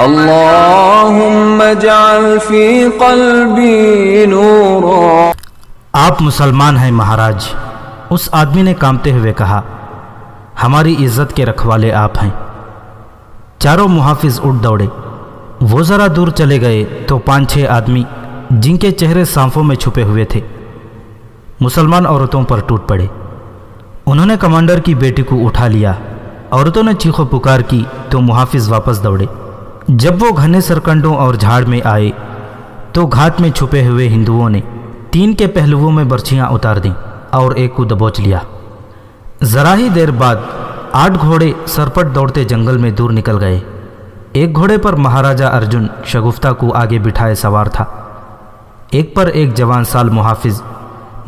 اللهم اجعل في قلبي نورا۔ آپ مسلمان ہیں مہاراج، اس آدمی نے کانپتے ہوئے کہا، ہماری عزت کے رکھوالے آپ ہیں۔ چاروں محافظ اٹھ دوڑے۔ وہ ذرا دور چلے گئے تو 5-6 آدمی جن کے چہرے سانفوں میں چھپے ہوئے تھے مسلمان عورتوں پر ٹوٹ پڑے۔ انہوں نے کمانڈر کی بیٹی کو اٹھا لیا۔ عورتوں نے چیخو پکار کی تو محافظ واپس دوڑے۔ جب وہ گھنے سرکنڈوں اور جھاڑ میں آئے تو گھات میں چھپے ہوئے ہندوؤں نے 3 کے پہلوؤں میں برچھیاں اتار دیں اور ایک کو دبوچ لیا۔ ذرا ہی دیر بعد 8 گھوڑے سرپٹ دوڑتے جنگل میں دور نکل گئے۔ ایک گھوڑے پر مہاراجا ارجن شگفتہ کو آگے بٹھائے سوار تھا۔ ایک پر ایک جوان سال محافظ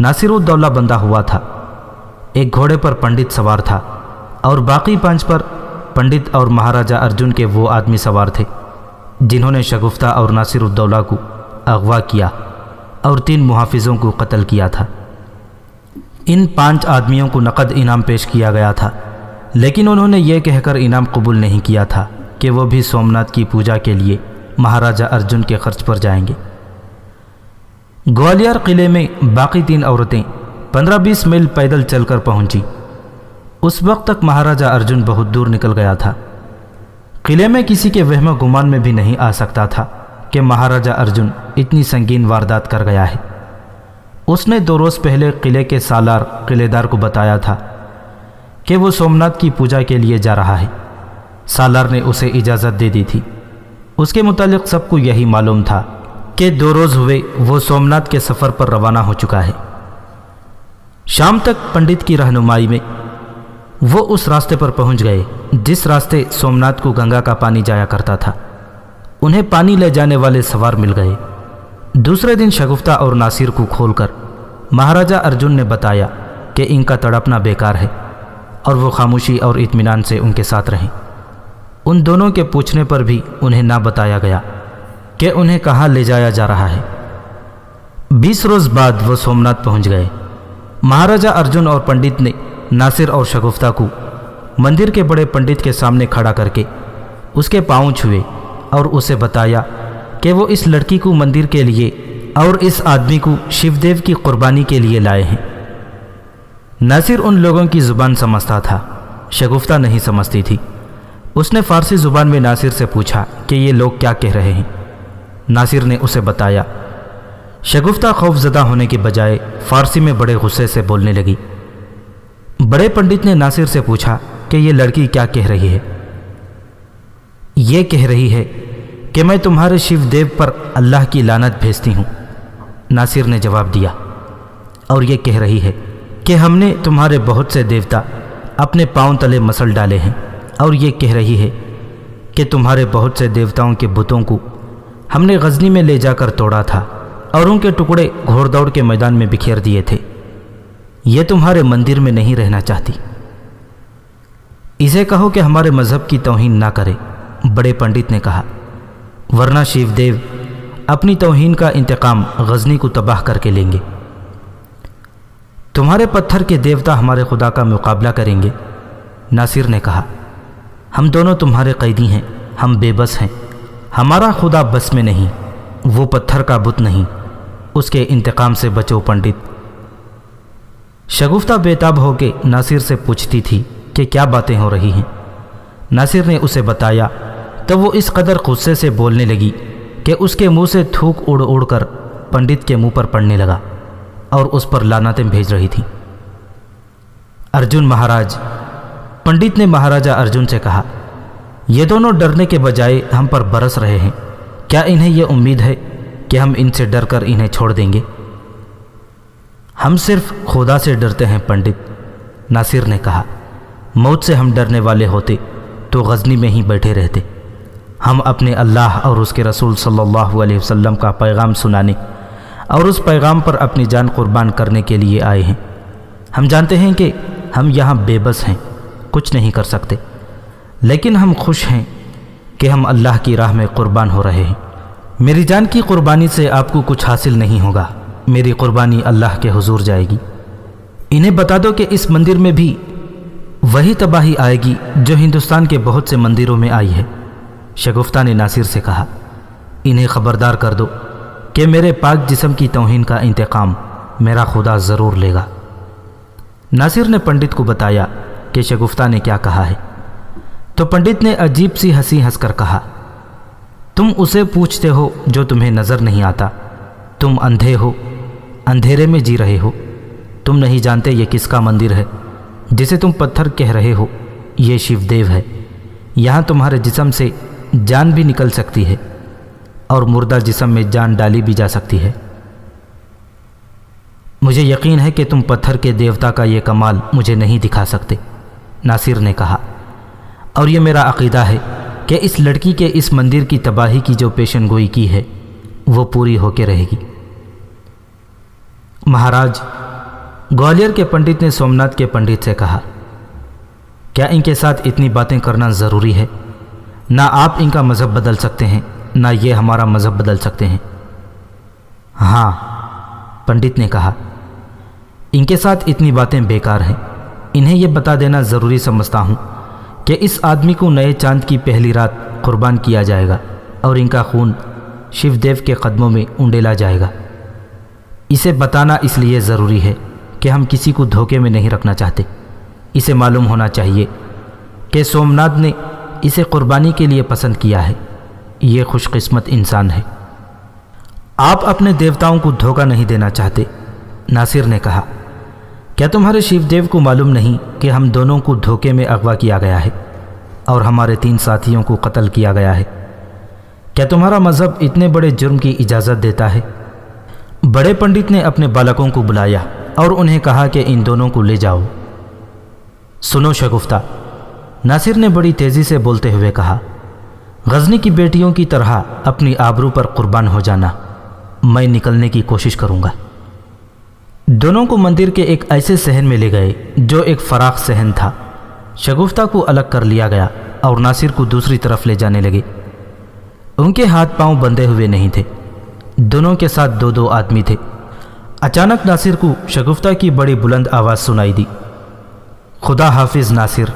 ناصر الدولہ بندھا ہوا تھا۔ ایک گھوڑے پر پنڈت سوار تھا اور باقی 5 پر پنڈت اور مہاراجا ارجن کے وہ آدمی سوار تھے جنہوں نے شگفتہ اور ناصر الدولہ کو اغوا کیا اور 3 محافظوں کو قتل کیا تھا۔ ان 5 آدمیوں کو نقد انعام پیش کیا گیا تھا، لیکن انہوں نے یہ کہہ کر انعام قبول نہیں کیا تھا کہ وہ بھی سومناتھ کی پوجا کے لیے مہاراجا ارجن کے خرچ پر جائیں گے۔ گوالیار قلعے میں باقی 3 عورتیں 15-20 میل پیدل چل کر پہنچی۔ اس وقت تک مہاراجا ارجن بہت دور نکل گیا تھا۔ قلعے میں کسی کے وہم و گمان میں بھی نہیں آ سکتا تھا کہ مہاراجا ارجن اتنی سنگین واردات کر گیا ہے۔ اس نے 2 روز پہلے قلعے کے سالار قلعے دار کو بتایا تھا کہ وہ سومناتھ کی پوجا کے لیے جا رہا ہے۔ سالار نے اسے اجازت دے دی تھی۔ اس کے متعلق سب کو یہی معلوم تھا کہ 2 روز ہوئے وہ سومناتھ کے سفر پر روانہ ہو چکا ہے۔ شام تک پنڈت کی رہنمائی میں وہ اس راستے پر پہنچ گئے جس راستے سومناتھ کو گنگا کا پانی جایا کرتا تھا۔ انہیں پانی لے جانے والے سوار مل گئے۔ دوسرے دن شگفتہ اور ناصر کو کھول کر مہاراجا ارجن نے بتایا کہ ان کا تڑپنا بیکار ہے اور وہ خاموشی اور اطمینان سے ان کے ساتھ رہیں۔ ان دونوں کے پوچھنے پر بھی انہیں نہ بتایا گیا کہ انہیں کہاں لے جایا جا رہا ہے۔ 20 روز بعد وہ سومناتھ پہنچ گئے۔ مہاراجا ارجن اور پنڈت نے ناصر اور شگفتہ کو مندر کے بڑے پنڈت کے سامنے کھڑا کر کے اس کے پاؤں چھوئے اور اسے بتایا کہ وہ اس لڑکی کو مندر کے لیے اور اس آدمی کو شیو دیو کی قربانی کے لیے لائے ہیں۔ ناصر ان لوگوں کی زبان سمجھتا تھا، شگفتہ نہیں سمجھتی تھی۔ اس نے فارسی زبان میں ناصر سے پوچھا کہ یہ لوگ کیا کہہ رہے ہیں۔ ناصر نے اسے بتایا۔ شگفتہ خوف زدہ ہونے کے بجائے فارسی میں بڑے غصے سے بولنے لگی۔ بڑے پنڈت نے ناصر سے پوچھا کہ یہ لڑکی کیا کہہ رہی ہے۔ یہ کہہ رہی ہے کہ میں تمہارے شیو دیو پر اللہ کی لعنت بھیجتی ہوں، ناصر نے جواب دیا، اور یہ کہہ رہی ہے کہ ہم نے تمہارے بہت سے دیوتا اپنے پاؤں تلے مسل ڈالے ہیں، اور یہ کہہ رہی ہے کہ تمہارے بہت سے دیوتاؤں کے بتوں کو ہم نے غزنی میں لے جا کر توڑا تھا اور ان کے ٹکڑے گھوڑ دوڑ کے میدان میں بکھیر دیے تھے۔ یہ تمہارے مندر میں نہیں رہنا چاہتی۔ اسے کہو کہ ہمارے مذہب کی توہین نہ کرے، بڑے پنڈت نے کہا، ورنہ شیو دیو اپنی توہین کا انتقام غزنی کو تباہ کر کے لیں گے۔ تمہارے پتھر کے دیوتا ہمارے خدا کا مقابلہ کریں گے، ناصر نے کہا۔ ہم دونوں تمہارے قیدی ہیں، ہم بے بس ہیں، ہمارا خدا بس میں نہیں، وہ پتھر کا بت نہیں، اس کے انتقام سے بچو پنڈت۔ شگفتہ بیتاب ہو کے ناصر سے پوچھتی تھی کہ کیا باتیں ہو رہی ہیں۔ ناصر نے اسے بتایا تو وہ اس قدر غصے سے بولنے لگی کہ اس کے منہ سے تھوک اڑ اڑ کر پنڈت کے منہ پر پڑنے لگا اور اس پر لعنتیں بھیج رہی تھی۔ ارجن مہاراج، پنڈت نے مہاراجا ارجن سے کہا، یہ دونوں ڈرنے کے بجائے ہم پر برس رہے ہیں، کیا انہیں یہ امید ہے کہ ہم ان سے ڈر کر انہیں چھوڑ دیں گے؟ ہم صرف خدا سے ڈرتے ہیں پنڈت، ناصر نے کہا۔ موت سے ہم ڈرنے والے ہوتے تو غزنی میں ہی بیٹھے رہتے۔ ہم اپنے اللہ اور اس کے رسول صلی اللہ علیہ وسلم کا پیغام سنانے اور اس پیغام پر اپنی جان قربان کرنے کے لیے آئے ہیں۔ ہم جانتے ہیں کہ ہم یہاں بے بس ہیں، کچھ نہیں کر سکتے، لیکن ہم خوش ہیں کہ ہم اللہ کی راہ میں قربان ہو رہے ہیں۔ میری جان کی قربانی سے آپ کو کچھ حاصل نہیں ہوگا، میری قربانی اللہ کے حضور جائے گی۔ انہیں بتا دو کہ اس مندر میں بھی وہی تباہی آئے گی جو ہندوستان کے بہت سے مندروں میں آئی ہے۔ شگفتہ نے ناصر سے کہا، انہیں خبردار کر دو کہ میرے پاک جسم کی توہین کا انتقام میرا خدا ضرور لے گا۔ ناصر نے پنڈت کو بتایا کہ شگفتہ نے کیا کہا ہے، تو پنڈت نے عجیب سی ہنسی ہنس کر کہا، تم اسے پوچھتے ہو جو تمہیں نظر نہیں آتا، تم اندھے ہو، اندھیرے میں جی رہے ہو، تم نہیں جانتے یہ کس کا مندر ہے جسے تم پتھر کہہ رہے ہو، یہ شیو دیو ہے، یہاں تمہارے جسم سے جان بھی نکل سکتی ہے اور مردہ جسم میں جان ڈالی بھی جا سکتی ہے۔ مجھے یقین ہے کہ تم پتھر کے دیوتا کا یہ کمال مجھے نہیں دکھا سکتے، ناصر نے کہا، اور یہ میرا عقیدہ ہے کہ اس لڑکی کے اس مندر کی تباہی کی جو پیشن گوئی کی ہے وہ پوری ہو کے رہے گی۔ مہاراج، گوالیر کے پنڈت نے سومناتھ کے پنڈت سے کہا، کیا ان کے ساتھ اتنی باتیں کرنا ضروری ہے؟ نہ آپ ان کا مذہب بدل سکتے ہیں، نہ یہ ہمارا مذہب بدل سکتے ہیں۔ ہاں، پنڈت نے کہا، ان کے ساتھ اتنی باتیں بیکار ہیں، انہیں یہ بتا دینا ضروری سمجھتا ہوں کہ اس آدمی کو نئے چاند کی پہلی رات قربان کیا جائے گا اور ان کا خون شیو دیو کے قدموں میں انڈیلا جائے گا۔ اسے بتانا اس لیے ضروری ہے کہ ہم کسی کو دھوکے میں نہیں رکھنا چاہتے۔ اسے معلوم ہونا چاہیے کہ سومناتھ نے اسے قربانی کے لیے پسند کیا ہے، یہ خوش قسمت انسان ہے۔ آپ اپنے دیوتاؤں کو دھوکہ نہیں دینا چاہتے، ناصر نے کہا، کیا تمہارے شیو دیو کو معلوم نہیں کہ ہم دونوں کو دھوکے میں اغوا کیا گیا ہے اور ہمارے 3 ساتھیوں کو قتل کیا گیا ہے؟ کیا تمہارا مذہب اتنے بڑے جرم کی اجازت دیتا ہے؟ بڑے پنڈت نے اپنے بالکوں کو بلایا اور انہیں کہا کہ ان دونوں کو لے جاؤ۔ سنو شگفتہ، ناصر نے بڑی تیزی سے بولتے ہوئے کہا، غزنی کی بیٹیوں کی طرح اپنی آبرو پر قربان ہو جانا، میں نکلنے کی کوشش کروں گا۔ دونوں کو مندر کے ایک ایسے صحن میں لے گئے جو ایک فراخ صحن تھا۔ شگفتہ کو الگ کر لیا گیا اور ناصر کو دوسری طرف لے جانے لگے۔ ان کے ہاتھ پاؤں بندھے ہوئے نہیں تھے، دونوں کے ساتھ 2 آدمی تھے۔ اچانک ناصر کو شگفتہ کی بڑی بلند آواز سنائی دی، خدا حافظ ناصر۔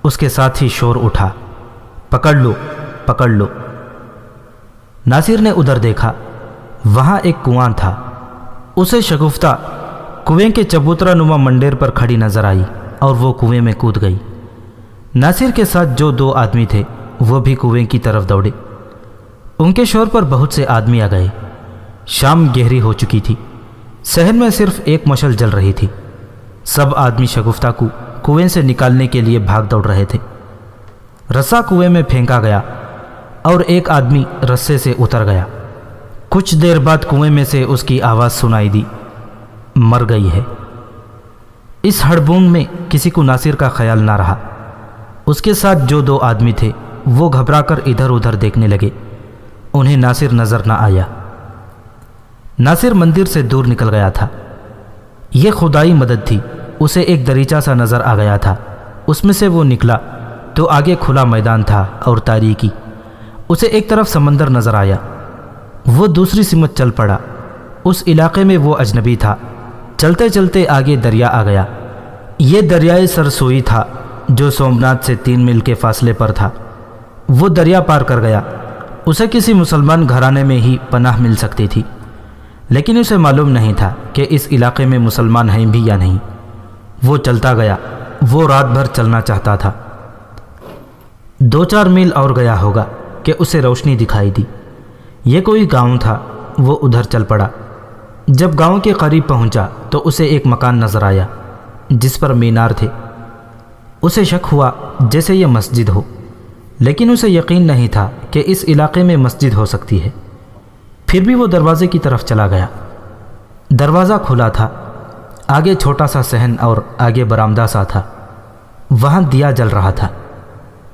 اس کے ساتھ ہی شور اٹھا، پکڑ لو، پکڑ لو۔ ناصر نے ادھر دیکھا، وہاں ایک کنواں تھا۔ اسے شگفتہ کنویں کے چبوترا نما منڈیر پر کھڑی نظر آئی اور وہ کنویں میں کود گئی۔ ناصر کے ساتھ جو 2 آدمی تھے وہ بھی کنویں کی طرف دوڑے۔ ان کے شور پر بہت سے آدمی آ گئے۔ شام گہری ہو چکی تھی، صحن میں صرف ایک مشعل جل رہی تھی۔ سب آدمی شگفتہ کو کنویں سے نکالنے کے لیے بھاگ دوڑ رہے تھے۔ رسا کنویں میں پھینکا گیا اور ایک آدمی رسے سے اتر گیا۔ کچھ دیر بعد کنویں میں سے اس کی آواز سنائی دی، مر گئی ہے۔ اس ہڑبونگ میں کسی کو ناصر کا خیال نہ رہا۔ اس کے ساتھ جو 2 آدمی تھے وہ گھبرا کر ادھر ادھر دیکھنے لگے، انہیں ناصر نظر نہ آیا۔ ناصر مندر سے دور نکل گیا تھا۔ یہ خدائی مدد تھی، اسے ایک دریچہ سا نظر آ گیا تھا۔ اس میں سے وہ نکلا تو آگے کھلا میدان تھا اور تاریکی۔ اسے ایک طرف سمندر نظر آیا، وہ دوسری سمت چل پڑا۔ اس علاقے میں وہ اجنبی تھا۔ چلتے چلتے آگے دریا آ گیا۔ یہ دریائے سرسوئی تھا جو سومناتھ سے 3 میل کے فاصلے پر تھا۔ وہ دریا پار کر گیا۔ اسے کسی مسلمان گھرانے میں ہی پناہ مل سکتی تھی، لیکن اسے معلوم نہیں تھا کہ اس علاقے میں مسلمان ہیں بھی یا نہیں۔ وہ چلتا گیا، وہ رات بھر چلنا چاہتا تھا۔ 2-4 میل اور گیا ہوگا کہ اسے روشنی دکھائی دی۔ یہ کوئی گاؤں تھا۔ وہ ادھر چل پڑا۔ جب گاؤں کے قریب پہنچا تو اسے ایک مکان نظر آیا جس پر مینار تھے۔ اسے شک ہوا جیسے یہ مسجد ہو، لیکن اسے یقین نہیں تھا کہ اس علاقے میں مسجد ہو سکتی ہے۔ پھر بھی وہ دروازے کی طرف چلا گیا۔ دروازہ کھلا تھا۔ آگے چھوٹا سا صحن اور آگے برآمدہ سا تھا۔ وہاں دیا جل رہا تھا،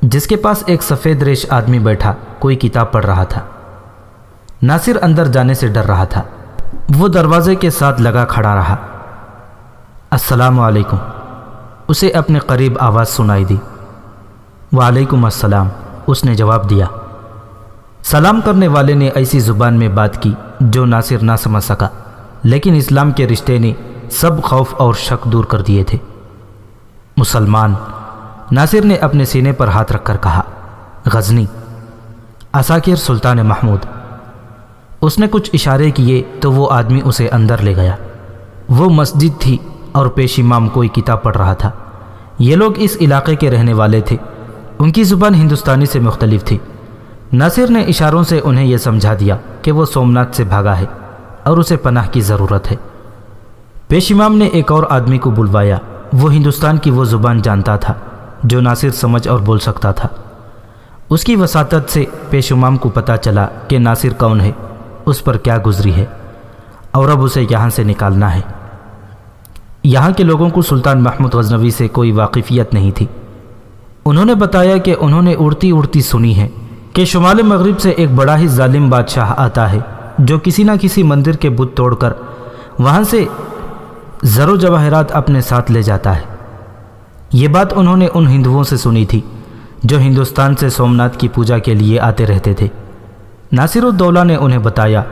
جس کے پاس ایک سفید ریش آدمی بیٹھا کوئی کتاب پڑھ رہا تھا۔ ناصر اندر جانے سے ڈر رہا تھا۔ وہ دروازے کے ساتھ لگا کھڑا رہا۔ السلام علیکم، اسے اپنے قریب آواز سنائی دی۔ وعلیکم السلام، اس نے جواب دیا۔ سلام کرنے والے نے ایسی زبان میں بات کی جو ناصر نہ سمجھ سکا، لیکن اسلام کے رشتے نے سب خوف اور شک دور کر دیے تھے۔ مسلمان، ناصر نے اپنے سینے پر ہاتھ رکھ کر کہا۔ غزنی، عساکر سلطان محمود۔ اس نے کچھ اشارے کیے تو وہ آدمی اسے اندر لے گیا۔ وہ مسجد تھی اور پیش امام کوئی کتاب پڑھ رہا تھا۔ یہ لوگ اس علاقے کے رہنے والے تھے، ان کی زبان ہندوستانی سے مختلف تھی۔ ناصر نے اشاروں سے انہیں یہ سمجھا دیا کہ وہ سومناتھ سے بھاگا ہے اور اسے پناہ کی ضرورت ہے۔ پیش امام نے ایک اور آدمی کو بلوایا، وہ ہندوستان کی وہ زبان جانتا تھا جو ناصر سمجھ اور بول سکتا تھا۔ اس کی وساطت سے پیش امام کو پتہ چلا کہ ناصر کون ہے، اس پر کیا گزری ہے اور اب اسے یہاں سے نکالنا ہے۔ یہاں کے لوگوں کو سلطان محمود غزنوی سے کوئی واقفیت نہیں تھی۔ انہوں نے بتایا کہ انہوں نے اڑتی اڑتی سنی ہے کہ شمال مغرب سے ایک بڑا ہی ظالم بادشاہ آتا ہے جو کسی نہ کسی مندر کے بت توڑ کر وہاں سے زر و جواہرات اپنے ساتھ لے جاتا ہے۔ یہ بات انہوں نے ان ہندوؤں سے سنی تھی جو ہندوستان سے سومناتھ کی پوجا کے لیے آتے رہتے تھے۔ ناصر الدولہ نے انہیں بتایا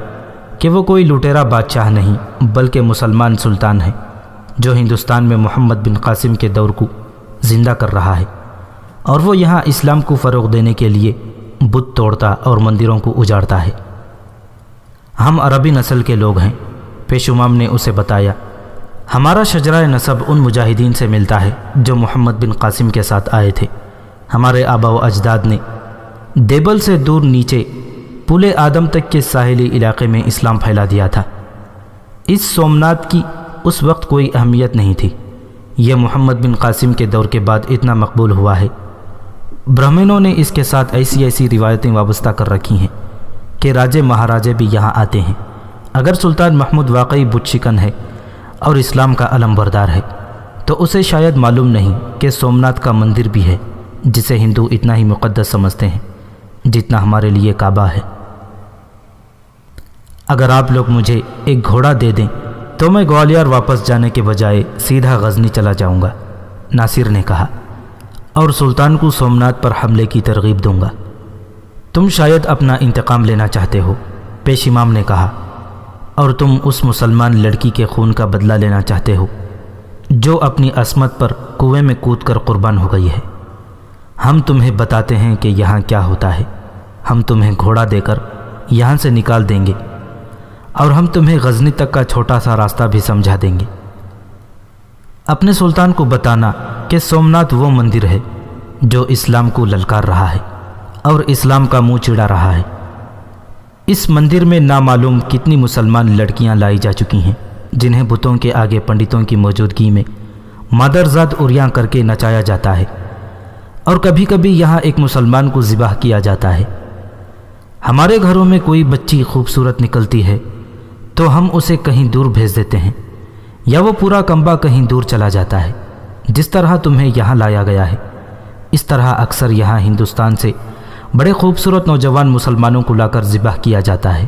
کہ وہ کوئی لٹیرا بادشاہ نہیں بلکہ مسلمان سلطان ہے جو ہندوستان میں محمد بن قاسم کے دور کو زندہ کر رہا ہے، اور وہ یہاں اسلام کو فروغ دینے کے لیے بت توڑتا اور مندروں کو اجاڑتا ہے۔ ہم عربی نسل کے لوگ ہیں، پیش امام نے اسے بتایا۔ ہمارا شجرہ نسب ان مجاہدین سے ملتا ہے جو محمد بن قاسم کے ساتھ آئے تھے۔ ہمارے آبا و اجداد نے دیبل سے دور نیچے پل آدم تک کے ساحلی علاقے میں اسلام پھیلا دیا تھا۔ اس سومناتھ کی اس وقت کوئی اہمیت نہیں تھی، یہ محمد بن قاسم کے دور کے بعد اتنا مقبول ہوا ہے۔ برہمنوں نے اس کے ساتھ ایسی روایتیں وابستہ کر رکھی ہیں کہ راجے مہاراجے بھی یہاں آتے ہیں۔ اگر سلطان محمود واقعی بت شکن ہے اور اسلام کا علم بردار ہے تو اسے شاید معلوم نہیں کہ سومناتھ کا مندر بھی ہے جسے ہندو اتنا ہی مقدس سمجھتے ہیں جتنا ہمارے لیے کعبہ ہے۔ اگر آپ لوگ مجھے ایک گھوڑا دے دیں تو میں گوالیار واپس جانے کے بجائے سیدھا غزنی چلا جاؤں گا، ناصر نے کہا، اور سلطان کو سومناتھ پر حملے کی ترغیب دوں گا۔ تم شاید اپنا انتقام لینا چاہتے ہو، پیش امام نے کہا، اور تم اس مسلمان لڑکی کے خون کا بدلہ لینا چاہتے ہو جو اپنی عصمت پر کنویں میں کود کر قربان ہو گئی ہے۔ ہم تمہیں بتاتے ہیں کہ یہاں کیا ہوتا ہے۔ ہم تمہیں گھوڑا دے کر یہاں سے نکال دیں گے اور ہم تمہیں غزنی تک کا چھوٹا سا راستہ بھی سمجھا دیں گے۔ اپنے سلطان کو بتانا کہ سومناتھ وہ مندر ہے جو اسلام کو للکار رہا ہے اور اسلام کا منہ چڑا رہا ہے۔ اس مندر میں نامعلوم کتنی مسلمان لڑکیاں لائی جا چکی ہیں جنہیں بتوں کے آگے پنڈتوں کی موجودگی میں مادرزاد اریاں کر کے نچایا جاتا ہے، اور کبھی کبھی یہاں ایک مسلمان کو ذبح کیا جاتا ہے۔ ہمارے گھروں میں کوئی بچی خوبصورت نکلتی ہے تو ہم اسے کہیں دور بھیج دیتے ہیں، یا وہ پورا کنبہ کہیں دور چلا جاتا ہے۔ جس طرح تمہیں یہاں لایا گیا ہے اس طرح اکثر یہاں ہندوستان سے بڑے خوبصورت نوجوان مسلمانوں کو لا کر ذبح کیا جاتا ہے۔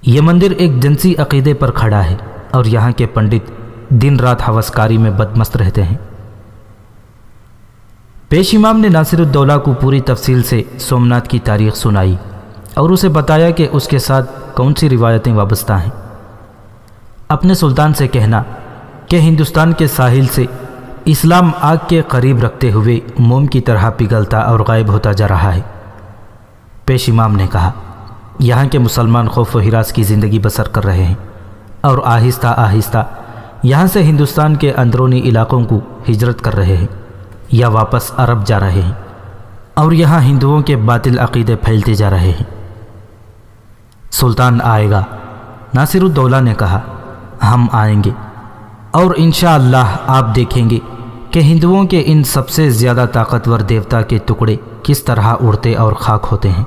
یہ مندر ایک جنسی عقیدے پر کھڑا ہے اور یہاں کے پنڈت دن رات ہوسکاری میں بدمست رہتے ہیں۔ پیش امام نے ناصر الدولہ کو پوری تفصیل سے سومناتھ کی تاریخ سنائی اور اسے بتایا کہ اس کے ساتھ کون سی روایتیں وابستہ ہیں۔ اپنے سلطان سے کہنا کہ ہندوستان کے ساحل سے اسلام آگ کے قریب رکھتے ہوئے موم کی طرح پگھلتا اور غائب ہوتا جا رہا ہے۔ پیش امام نے کہا، یہاں کے مسلمان خوف و ہراس کی زندگی بسر کر رہے ہیں اور آہستہ آہستہ یہاں سے ہندوستان کے اندرونی علاقوں کو ہجرت کر رہے ہیں یا واپس عرب جا رہے ہیں، اور یہاں ہندوؤں کے باطل عقیدے پھیلتے جا رہے ہیں۔ سلطان آئے گا، ناصر الدولہ نے کہا، ہم آئیں گے، اور انشاءاللہ آپ دیکھیں گے کہ ہندوؤں کے ان سب سے زیادہ طاقتور دیوتا کے ٹکڑے کس طرح اڑتے اور خاک ہوتے ہیں۔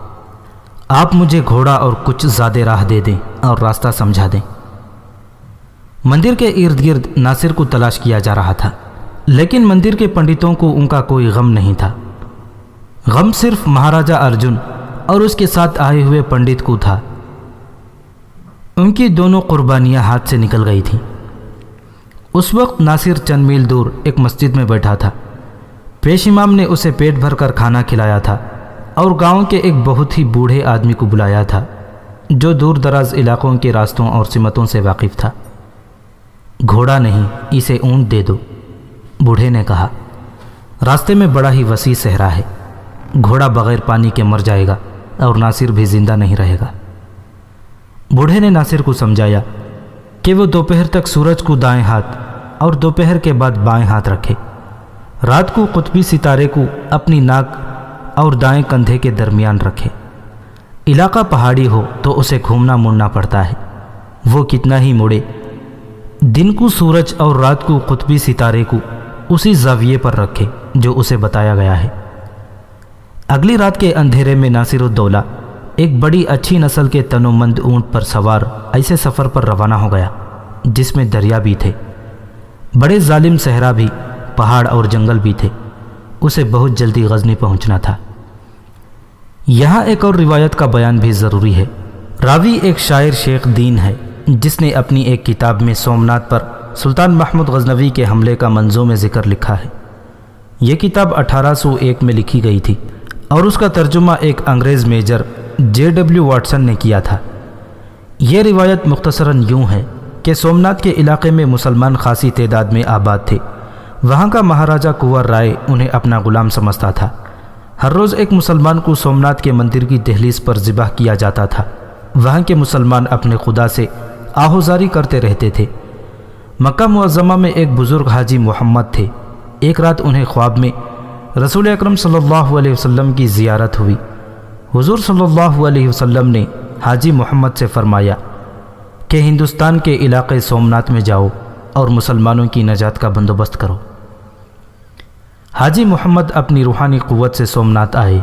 آپ مجھے گھوڑا اور کچھ زیادہ راہ دے دیں اور راستہ سمجھا دیں۔ مندر کے ارد گرد ناصر کو تلاش کیا جا رہا تھا، لیکن مندر کے پنڈتوں کو ان کا کوئی غم نہیں تھا۔ غم صرف مہاراجہ ارجن اور اس کے ساتھ آئے ہوئے پنڈت کو تھا۔ ان کی دونوں قربانیاں ہاتھ سے نکل گئی تھیں۔ اس وقت ناصر چند میل دور ایک مسجد میں بیٹھا تھا۔ پیش امام نے اسے پیٹ بھر کر کھانا کھلایا تھا اور گاؤں کے ایک بہت ہی بوڑھے آدمی کو بلایا تھا جو دور دراز علاقوں کے راستوں اور سمتوں سے واقف تھا۔ گھوڑا نہیں، اسے اونٹ دے دو، بوڑھے نے کہا۔ راستے میں بڑا ہی وسیع صحرا ہے، گھوڑا بغیر پانی کے مر جائے گا اور ناصر بھی زندہ نہیں رہے گا۔ بوڑھے نے ناصر کو سمجھایا کہ وہ دوپہر تک سورج کو دائیں ہاتھ اور دوپہر کے بعد بائیں ہاتھ رکھے، رات کو قطبی ستارے کو اپنی ناک اور دائیں کندھے کے درمیان رکھے۔ علاقہ پہاڑی ہو تو اسے گھومنا مڑنا پڑتا ہے، وہ کتنا ہی مڑے، دن کو سورج اور رات کو قطبی ستارے کو اسی زاویے پر رکھے جو اسے بتایا گیا ہے۔ اگلی رات کے اندھیرے میں ناصر الدولہ ایک بڑی اچھی نسل کے تنومند اونٹ پر سوار ایسے سفر پر روانہ ہو گیا جس میں دریا بھی تھے، بڑے ظالم صحرا بھی، پہاڑ اور جنگل بھی تھے۔ اسے بہت جلدی غزنی پہنچنا تھا۔ یہاں ایک اور روایت کا بیان بھی ضروری ہے۔ راوی ایک شاعر شیخ دین ہے جس نے اپنی ایک کتاب میں سومنات پر سلطان محمود غزنوی کے حملے کا منظوم ذکر لکھا ہے۔ یہ کتاب 1801 میں لکھی گئی تھی اور اس کا ترجمہ ایک انگریز میجر JW واٹسن نے کیا تھا۔ یہ روایت مختصراً یوں ہے کہ سومنات کے علاقے میں مسلمان خاصی تعداد میں آباد تھے۔ وہاں کا مہاراجہ کنور رائے انہیں اپنا غلام سمجھتا تھا۔ ہر روز ایک مسلمان کو سومنات کے مندر کی دہلیز پر ذبح کیا جاتا تھا۔ وہاں کے مسلمان اپنے خدا سے آہوزاری کرتے رہتے تھے۔ مکہ معظمہ میں ایک بزرگ حاجی محمد تھے۔ ایک رات انہیں خواب میں رسول اکرم صلی اللہ علیہ وسلم کی زیارت ہوئی۔ حضور صلی اللہ علیہ وسلم نے حاجی محمد سے فرمایا کہ ہندوستان کے علاقے سومنات میں جاؤ اور مسلمانوں کی نجات کا بندوبست کرو۔ حاجی محمد اپنی روحانی قوت سے سومنات آئے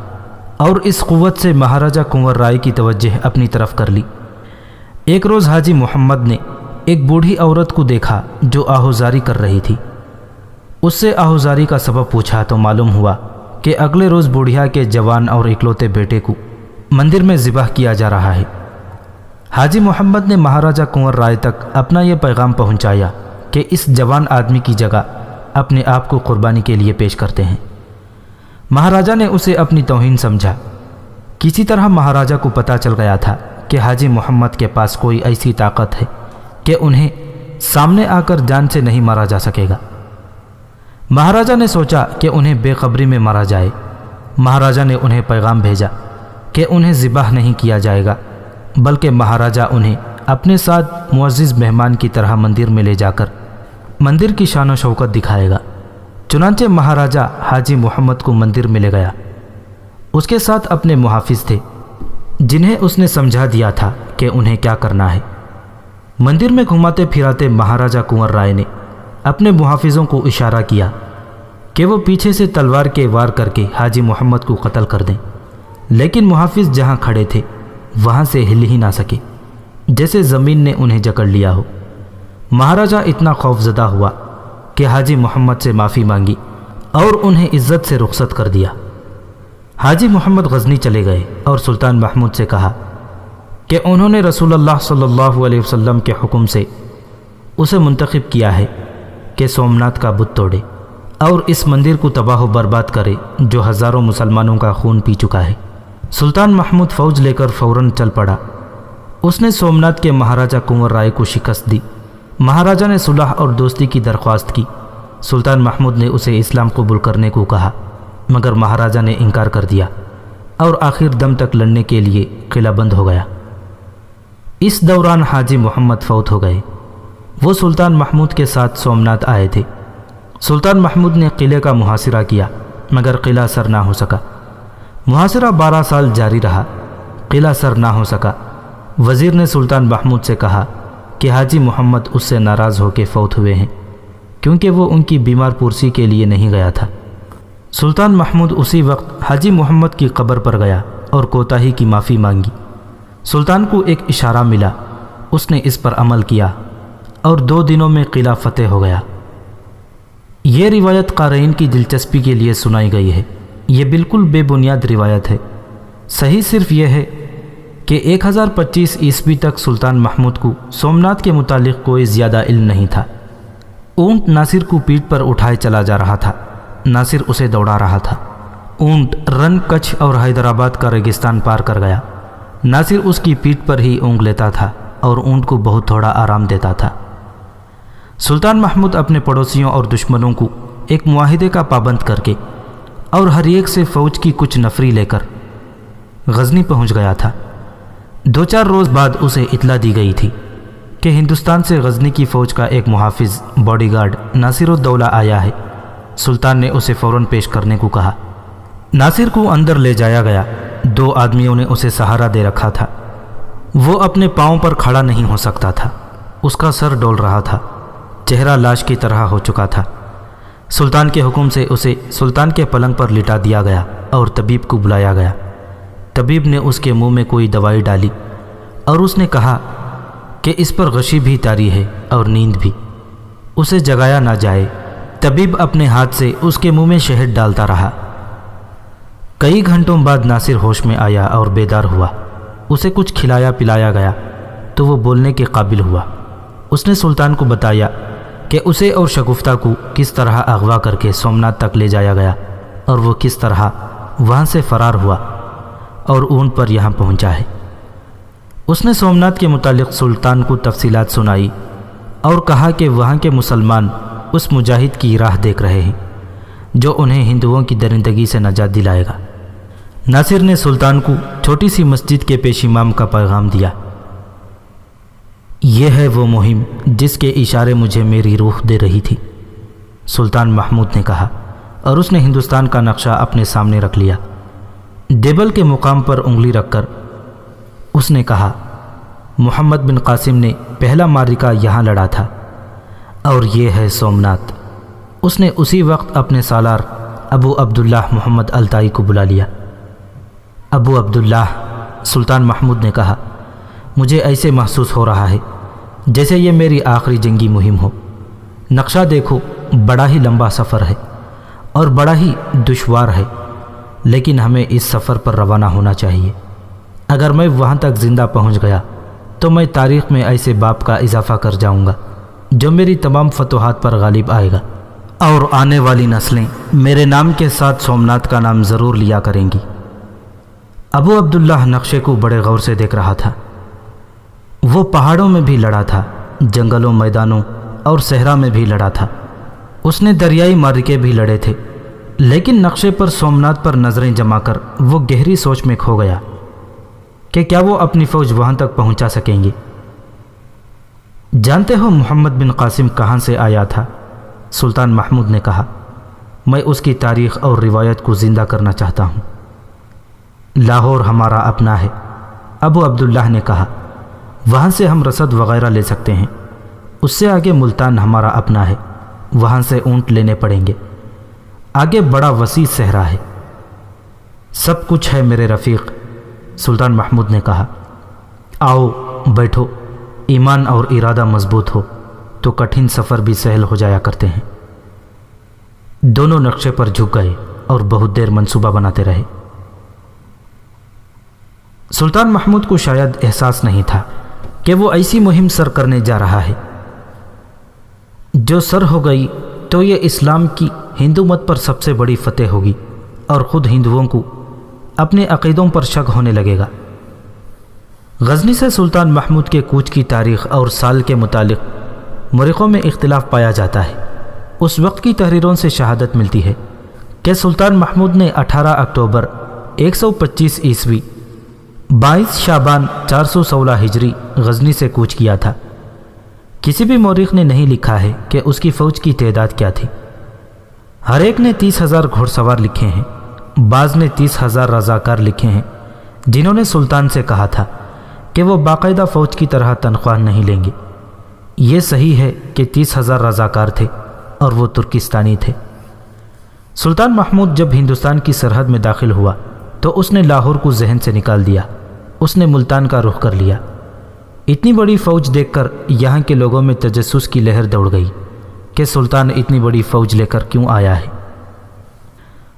اور اس قوت سے مہاراجہ کنور رائے کی توجہ اپنی طرف کر لی۔ ایک روز حاجی محمد نے ایک بوڑھی عورت کو دیکھا جو آہوزاری کر رہی تھی۔ اس سے آہوزاری کا سبب پوچھا تو معلوم ہوا کہ اگلے روز بوڑھیا کے جوان اور اکلوتے بیٹے کو مندر میں ذبح کیا جا رہا ہے۔ حاجی محمد نے مہاراجہ کنور رائے تک اپنا یہ پیغام پہنچایا کہ اس جوان آدمی کی جگہ اپنے آپ کو قربانی کے لیے پیش کرتے ہیں۔ مہاراجہ نے اسے اپنی توہین سمجھا۔ کسی طرح مہاراجہ کو پتہ چل گیا تھا کہ حاجی محمد کے پاس کوئی ایسی طاقت ہے کہ انہیں سامنے آ کر جان سے نہیں مارا جا سکے گا۔ مہاراجہ نے سوچا کہ انہیں بے خبری میں مارا جائے۔ مہاراجہ نے انہیں پیغام بھیجا کہ انہیں ذبح نہیں کیا جائے گا، بلکہ مہاراجہ انہیں اپنے ساتھ معزز مہمان کی طرح مندر میں لے جا کر مندر کی شان و شوکت دکھائے گا۔ چنانچہ مہاراجہ حاجی محمد کو مندر میں لے گیا۔ اس کے ساتھ اپنے محافظ تھے جنہیں اس نے سمجھا دیا تھا کہ انہیں کیا کرنا ہے۔ مندر میں گھماتے پھراتے مہاراجہ کنور رائے نے اپنے محافظوں کو اشارہ کیا کہ وہ پیچھے سے تلوار کے وار کر کے حاجی محمد کو قتل کر دیں، لیکن محافظ جہاں کھڑے تھے وہاں سے ہل ہی نہ سکے، جیسے زمین نے انہیں جکڑ لیا ہو۔ مہاراجہ اتنا خوف زدہ ہوا کہ حاجی محمد سے معافی مانگی اور انہیں عزت سے رخصت کر دیا۔ حاجی محمد غزنی چلے گئے اور سلطان محمود سے کہا کہ انہوں نے رسول اللہ صلی اللہ علیہ وسلم کے حکم سے اسے منتخب کیا ہے کہ سومنات کا بت توڑے اور اس مندر کو تباہ و برباد کرے جو ہزاروں مسلمانوں کا خون پی چکا ہے۔ سلطان محمود فوج لے کر فوراً چل پڑا۔ اس نے سومنات کے مہاراجہ کنور رائے کو شکست دی۔ مہاراجہ نے صلح اور دوستی کی درخواست کی۔ سلطان محمود نے اسے اسلام قبول کرنے کو کہا، مگر مہاراجہ نے انکار کر دیا اور آخر دم تک لڑنے کے لیے قلعہ بند ہو گیا۔ اس دوران حاجی محمد فوت ہو گئے۔ وہ سلطان محمود کے ساتھ سومنات آئے تھے۔ سلطان محمود نے قلعے کا محاصرہ کیا مگر قلعہ سر نہ ہو سکا۔ محاصرہ 12 سال جاری رہا، قلعہ سر نہ ہو سکا۔ وزیر نے سلطان محمود سے کہا کہ حاجی محمد اس سے ناراض ہو کے فوت ہوئے ہیں کیونکہ وہ ان کی بیمار پرسی کے لیے نہیں گیا تھا۔ سلطان محمود اسی وقت حاجی محمد کی قبر پر گیا اور کوتاہی کی معافی مانگی۔ سلطان کو ایک اشارہ ملا، اس نے اس پر عمل کیا اور 2 دنوں میں قلعہ فتح ہو گیا۔ یہ روایت قارئین کی دلچسپی کے لیے سنائی گئی ہے۔ یہ بالکل بے بنیاد روایت ہے۔ صحیح صرف یہ ہے کہ 1025 عیسوی تک سلطان محمود کو سومنات کے متعلق کوئی زیادہ علم نہیں تھا۔ اونٹ ناصر کو پیٹھ پر اٹھائے چلا جا رہا تھا، ناصر اسے دوڑا رہا تھا۔ اونٹ رن، کچھ اور حیدرآباد کا ریگستان پار کر گیا۔ ناصر اس کی پیٹھ پر ہی اونگ لیتا تھا اور اونٹ کو بہت تھوڑا آرام دیتا تھا۔ سلطان محمود اپنے پڑوسیوں اور دشمنوں کو ایک معاہدے کا پابند کر کے اور ہر ایک سے فوج کی کچھ نفری لے کر غزنی پہنچ گیا تھا۔ 2-4 روز بعد اسے اطلاع دی گئی تھی کہ ہندوستان سے غزنی کی فوج کا ایک محافظ باڈی گارڈ ناصر الدولہ آیا ہے۔ سلطان نے اسے فوراً پیش کرنے کو کہا۔ ناصر کو اندر لے جایا گیا۔ 2 آدمیوں نے اسے سہارا دے رکھا تھا۔ وہ اپنے پاؤں پر کھڑا نہیں ہو سکتا تھا۔ اس کا سر ڈول رہا تھا، چہرہ لاش کی طرح ہو چکا تھا۔ سلطان کے حکم سے اسے سلطان کے پلنگ پر لٹا دیا گیا اور طبیب کو بلایا گیا۔ طبیب نے اس کے منہ میں کوئی دوائی ڈالی اور اس نے کہا کہ اس پر غشی بھی طاری ہے اور نیند بھی، اسے جگایا نہ جائے۔ طبیب اپنے ہاتھ سے اس کے منہ میں شہد ڈالتا رہا۔ کئی گھنٹوں بعد ناصر ہوش میں آیا اور بیدار ہوا۔ اسے کچھ کھلایا پلایا گیا تو وہ بولنے کے قابل ہوا۔ اس نے سلطان کو بتایا کہ اسے اور شگفتہ کو کس طرح اغوا کر کے سومناتھ تک لے جایا گیا اور وہ کس طرح وہاں سے فرار ہوا اور اونٹ پر یہاں پہنچا ہے۔ اس نے سومناتھ کے متعلق سلطان کو تفصیلات سنائی اور کہا کہ وہاں کے مسلمان اس مجاہد کی راہ دیکھ رہے ہیں جو انہیں ہندوؤں کی درندگی سے نجات دلائے گا۔ ناصر نے سلطان کو چھوٹی سی مسجد کے پیش امام کا پیغام دیا۔ یہ ہے وہ مہم جس کے اشارے مجھے میری روح دے رہی تھی، سلطان محمود نے کہا، اور اس نے ہندوستان کا نقشہ اپنے سامنے رکھ لیا۔ دیبل کے مقام پر انگلی رکھ کر اس نے کہا، محمد بن قاسم نے پہلا معرکہ یہاں لڑا تھا اور یہ ہے سومناتھ۔ اس نے اسی وقت اپنے سالار ابو عبداللہ محمد التائی کو بلا لیا۔ ابو عبداللہ، سلطان محمود نے کہا، مجھے ایسے محسوس ہو رہا ہے جیسے یہ میری آخری جنگی مہم ہو۔ نقشہ دیکھو، بڑا ہی لمبا سفر ہے اور بڑا ہی دشوار ہے، لیکن ہمیں اس سفر پر روانہ ہونا چاہیے۔ اگر میں وہاں تک زندہ پہنچ گیا تو میں تاریخ میں ایسے باپ کا اضافہ کر جاؤں گا جو میری تمام فتوحات پر غالب آئے گا، اور آنے والی نسلیں میرے نام کے ساتھ سومناتھ کا نام ضرور لیا کریں گی۔ ابو عبداللہ نقشے کو بڑے غور سے دیکھ رہا تھا۔ وہ پہاڑوں میں بھی لڑا تھا، جنگلوں، میدانوں اور صحرا میں بھی لڑا تھا۔ اس نے دریائی معرکے بھی لڑے تھے، لیکن نقشے پر سومناتھ پر نظریں جما کر وہ گہری سوچ میں کھو گیا کہ کیا وہ اپنی فوج وہاں تک پہنچا سکیں گے۔ جانتے ہو محمد بن قاسم کہاں سے آیا تھا؟ سلطان محمود نے کہا، میں اس کی تاریخ اور روایت کو زندہ کرنا چاہتا ہوں۔ لاہور ہمارا اپنا ہے، ابو عبداللہ نے کہا، وہاں سے ہم رسد وغیرہ لے سکتے ہیں۔ اس سے آگے ملتان ہمارا اپنا ہے، وہاں سے اونٹ لینے پڑیں گے۔ آگے بڑا وسیع صحرا ہے۔ سب کچھ ہے میرے رفیق، سلطان محمود نے کہا۔ آؤ بیٹھو، ایمان اور ارادہ مضبوط ہو تو کٹھن سفر بھی سہل ہو جایا کرتے ہیں۔ دونوں نقشے پر جھک گئے اور بہت دیر منصوبہ بناتے رہے۔ سلطان محمود کو شاید احساس نہیں تھا کہ وہ ایسی مہم سر کرنے جا رہا ہے جو سر ہو گئی تو یہ اسلام کی ہندو مت پر سب سے بڑی فتح ہوگی اور خود ہندوؤں کو اپنے عقیدوں پر شک ہونے لگے گا۔ غزنی سے سلطان محمود کے کوچ کی تاریخ اور سال کے متعلق مورخوں میں اختلاف پایا جاتا ہے۔ اس وقت کی تحریروں سے شہادت ملتی ہے کہ سلطان محمود نے 18 اکتوبر 125 عیسوی 22 شعبان 416 ہجری غزنی سے کوچ کیا تھا۔ کسی بھی مورخ نے نہیں لکھا ہے کہ اس کی فوج کی تعداد کیا تھی۔ ہر ایک نے 30,000 گھوڑ سوار لکھے ہیں، بعض نے 30,000 رضاکار لکھے ہیں جنہوں نے سلطان سے کہا تھا کہ وہ باقاعدہ فوج کی طرح تنخواہ نہیں لیں گے۔ یہ صحیح ہے کہ 30,000 رضاکار تھے اور وہ ترکستانی تھے۔ سلطان محمود جب ہندوستان کی سرحد میں داخل ہوا تو اس نے لاہور کو ذہن سے نکال دیا۔ اس نے ملتان کا رخ کر لیا۔ اتنی بڑی فوج دیکھ کر یہاں کے لوگوں میں تجسس کی لہر دوڑ گئی کہ سلطان اتنی بڑی فوج لے کر کیوں آیا ہے۔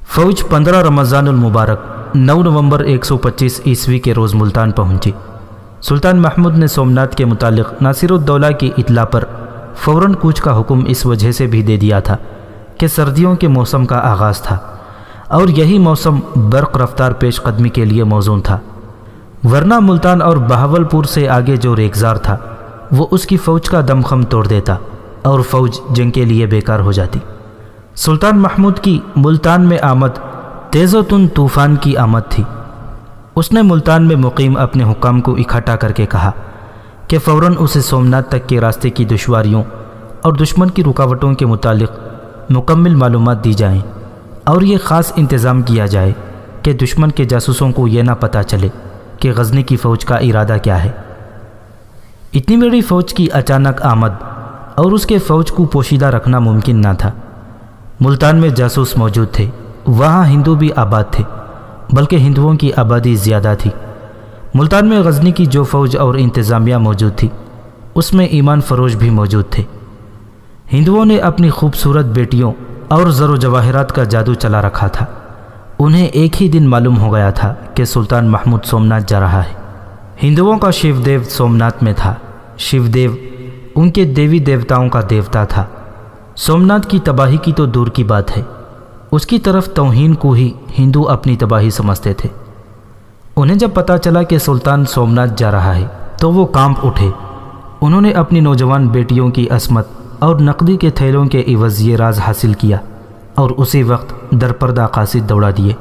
فوج 15 رمضان المبارک 9 نومبر 125 عیسوی کے روز ملتان پہنچی۔ سلطان محمود نے سومناتھ کے متعلق ناصر الدولہ کی اطلاع پر فوراً کوچ کا حکم اس وجہ سے بھی دے دیا تھا کہ سردیوں کے موسم کا آغاز تھا اور یہی موسم برق رفتار پیش قدمی کے لیے موزون تھا، ورنہ ملتان اور بہاولپور سے آگے جو ریگزار تھا وہ اس کی فوج کا دمخم توڑ دیتا اور فوج جنگ کے لیے بیکار ہو جاتی۔ سلطان محمود کی ملتان میں آمد تیز و تند طوفان کی آمد تھی۔ اس نے ملتان میں مقیم اپنے حکام کو اکٹھا کر کے کہا کہ فوراً اسے سومنات تک کے راستے کی دشواریوں اور دشمن کی رکاوٹوں کے متعلق مکمل معلومات دی جائیں، اور یہ خاص انتظام کیا جائے کہ دشمن کے جاسوسوں کو یہ نہ پتہ چلے کہ غزنی کی فوج کا ارادہ کیا ہے۔ اتنی بڑی فوج کی اچانک آمد اور اس کے فوج کو پوشیدہ رکھنا ممکن نہ تھا۔ ملتان میں جاسوس موجود تھے، وہاں ہندو بھی آباد تھے، بلکہ ہندوؤں کی آبادی زیادہ تھی۔ ملتان میں غزنی کی جو فوج اور انتظامیہ موجود تھی، اس میں ایمان فروش بھی موجود تھے۔ ہندوؤں نے اپنی خوبصورت بیٹیوں اور زر و جواہرات کا جادو چلا رکھا تھا۔ انہیں ایک ہی دن معلوم ہو گیا تھا کہ سلطان محمود سومنات جا رہا ہے۔ ہندوؤں کا شیو دیو سومنات میں تھا۔ شیو دیو ان کے دیوی دیوتاؤں کا دیوتا تھا۔ سومنات کی تباہی کی تو دور کی بات ہے، اس کی طرف توہین کو ہی ہندو اپنی تباہی سمجھتے تھے۔ انہیں جب پتہ چلا کہ سلطان سومنات جا رہا ہے تو وہ کانپ اٹھے۔ انہوں نے اپنی نوجوان بیٹیوں کی عصمت اور نقدی کے تھیلوں کے عوض یہ راز حاصل کیا اور اسی وقت درپردہ قاصد دوڑا دیے۔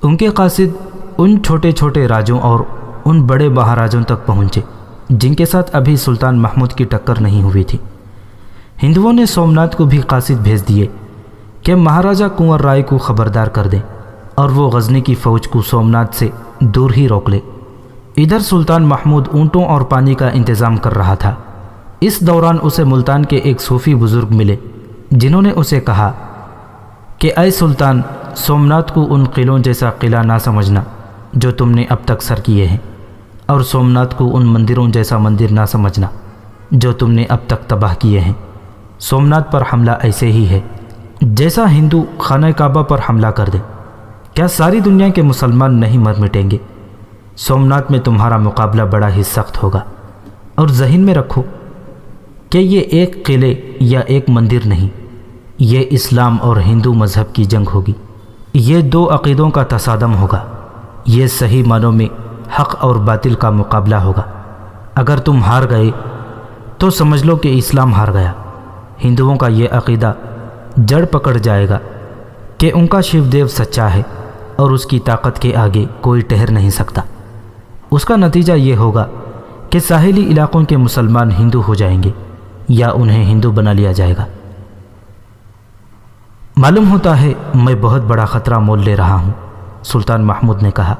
ان کے قاصد ان چھوٹے چھوٹے راجوں اور ان بڑے مہاراجوں تک پہنچے جن کے ساتھ ابھی سلطان محمود کی ٹکر نہیں ہوئی تھی۔ ہندوؤں نے سومنات کو بھی قاصد بھیج دیے کہ مہاراجہ کنور رائے کو خبردار کر دیں اور وہ غزنی کی فوج کو سومنات سے دور ہی روک لے۔ ادھر سلطان محمود اونٹوں اور پانی کا انتظام کر رہا تھا۔ اس دوران اسے ملتان کے ایک صوفی بزرگ ملے جنہوں نے اسے کہا کہ اے سلطان، سومنات کو ان قلعوں جیسا قلعہ نہ سمجھنا جو تم نے اب تک سر کیے ہیں، اور سومنات کو ان مندروں جیسا مندر نہ سمجھنا جو تم نے اب تک تباہ کیے ہیں۔ سومنات پر حملہ ایسے ہی ہے جیسا ہندو خانہ کعبہ پر حملہ کر دے۔ کیا ساری دنیا کے مسلمان نہیں مر مٹیں گے؟ سومنات میں تمہارا مقابلہ بڑا ہی سخت ہوگا، اور ذہن میں رکھو کہ یہ ایک قلعے یا ایک مندر نہیں، یہ اسلام اور ہندو مذہب کی جنگ ہوگی۔ یہ دو عقیدوں کا تصادم ہوگا۔ یہ صحیح معنوں میں حق اور باطل کا مقابلہ ہوگا۔ اگر تم ہار گئے تو سمجھ لو کہ اسلام ہار گیا۔ ہندوؤں کا یہ عقیدہ جڑ پکڑ جائے گا کہ ان کا شیو دیو سچا ہے اور اس کی طاقت کے آگے کوئی ٹھہر نہیں سکتا۔ اس کا نتیجہ یہ ہوگا کہ ساحلی علاقوں کے مسلمان ہندو ہو جائیں گے یا انہیں ہندو بنا لیا جائے گا۔ معلوم ہوتا ہے میں بہت بڑا خطرہ مول لے رہا ہوں، سلطان محمود نے کہا۔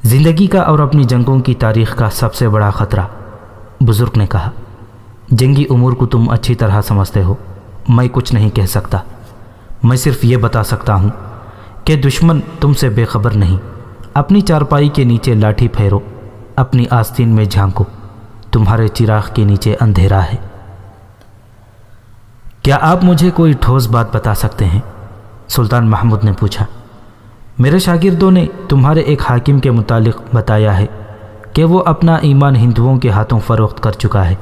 زندگی کا اور اپنی جنگوں کی تاریخ کا سب سے بڑا خطرہ، بزرگ نے کہا۔ جنگی امور کو تم اچھی طرح سمجھتے ہو، میں کچھ نہیں کہہ سکتا۔ میں صرف یہ بتا سکتا ہوں کہ دشمن تم سے بے خبر نہیں۔ اپنی چارپائی کے نیچے لاٹھی پھیرو، اپنی آستین میں جھانکو، تمہارے چراغ کے نیچے اندھیرا ہے۔ کیا آپ مجھے کوئی ٹھوس بات بتا سکتے ہیں؟ سلطان محمود نے پوچھا۔ میرے شاگردوں نے تمہارے ایک حاکم کے متعلق بتایا ہے کہ وہ اپنا ایمان ہندوؤں کے ہاتھوں فروخت کر چکا ہے،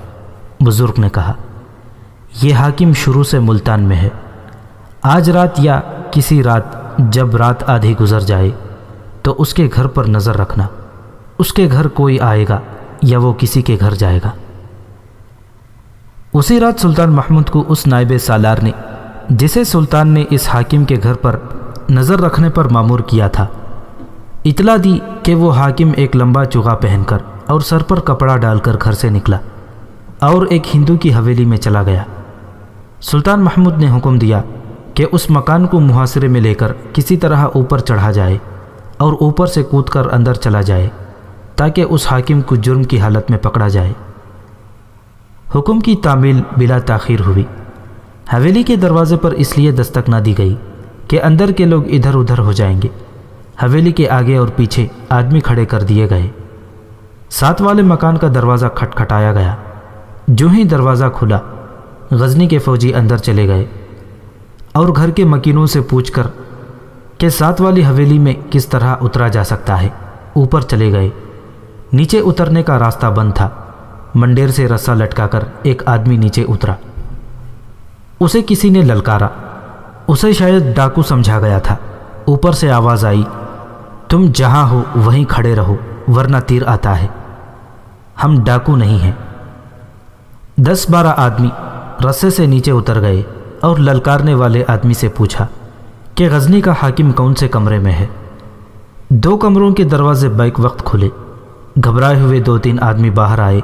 بزرگ نے کہا۔ یہ حاکم شروع سے ملتان میں ہے۔ آج رات یا کسی رات جب رات آدھی گزر جائے تو اس کے گھر پر نظر رکھنا۔ اس کے گھر کوئی آئے گا یا وہ کسی کے گھر جائے گا۔ اسی رات سلطان محمود کو اس نائب سالار نے، جسے سلطان نے اس حاکم کے گھر پر نظر رکھنے پر مامور کیا تھا، اطلاع دی کہ وہ حاکم ایک لمبا چوغا پہن کر اور سر پر کپڑا ڈال کر گھر سے نکلا اور ایک ہندو کی حویلی میں چلا گیا۔ سلطان محمود نے حکم دیا کہ اس مکان کو محاصرے میں لے کر کسی طرح اوپر چڑھا جائے اور اوپر سے کود کر اندر چلا جائے تاکہ اس حاکم کو جرم کی حالت میں پکڑا جائے۔ حکم کی تعمیل بلا تاخیر ہوئی۔ حویلی کے دروازے پر اس لیے دستک نہ دی گئی کہ اندر کے لوگ ادھر ادھر ہو جائیں گے۔ حویلی کے آگے اور پیچھے آدمی کھڑے کر دیے گئے۔ ساتھ والے مکان کا دروازہ کھٹکھٹایا گیا۔ جو ہی دروازہ کھلا، غزنی کے فوجی اندر چلے گئے اور گھر کے مکینوں سے پوچھ کر کہ ساتھ والی حویلی میں کس طرح اترا جا سکتا ہے، اوپر چلے گئے۔ نیچے اترنے کا راستہ بند تھا۔ منڈیر سے رسا لٹکا کر ایک آدمی نیچے اترا۔ اسے کسی نے للکارا۔ اسے شاید ڈاکو سمجھا گیا تھا۔ اوپر سے آواز آئی، تم جہاں ہو وہیں کھڑے رہو ورنہ تیر آتا ہے۔ ہم ڈاکو نہیں ہیں۔ 10-12 آدمی رسے سے نیچے اتر گئے اور للکارنے والے آدمی سے پوچھا کہ غزنی کا حاکم کون سے کمرے میں ہے۔ 2 کمروں کے دروازے بیک وقت کھلے، گھبرائے ہوئے 2-3 آدمی باہر آئے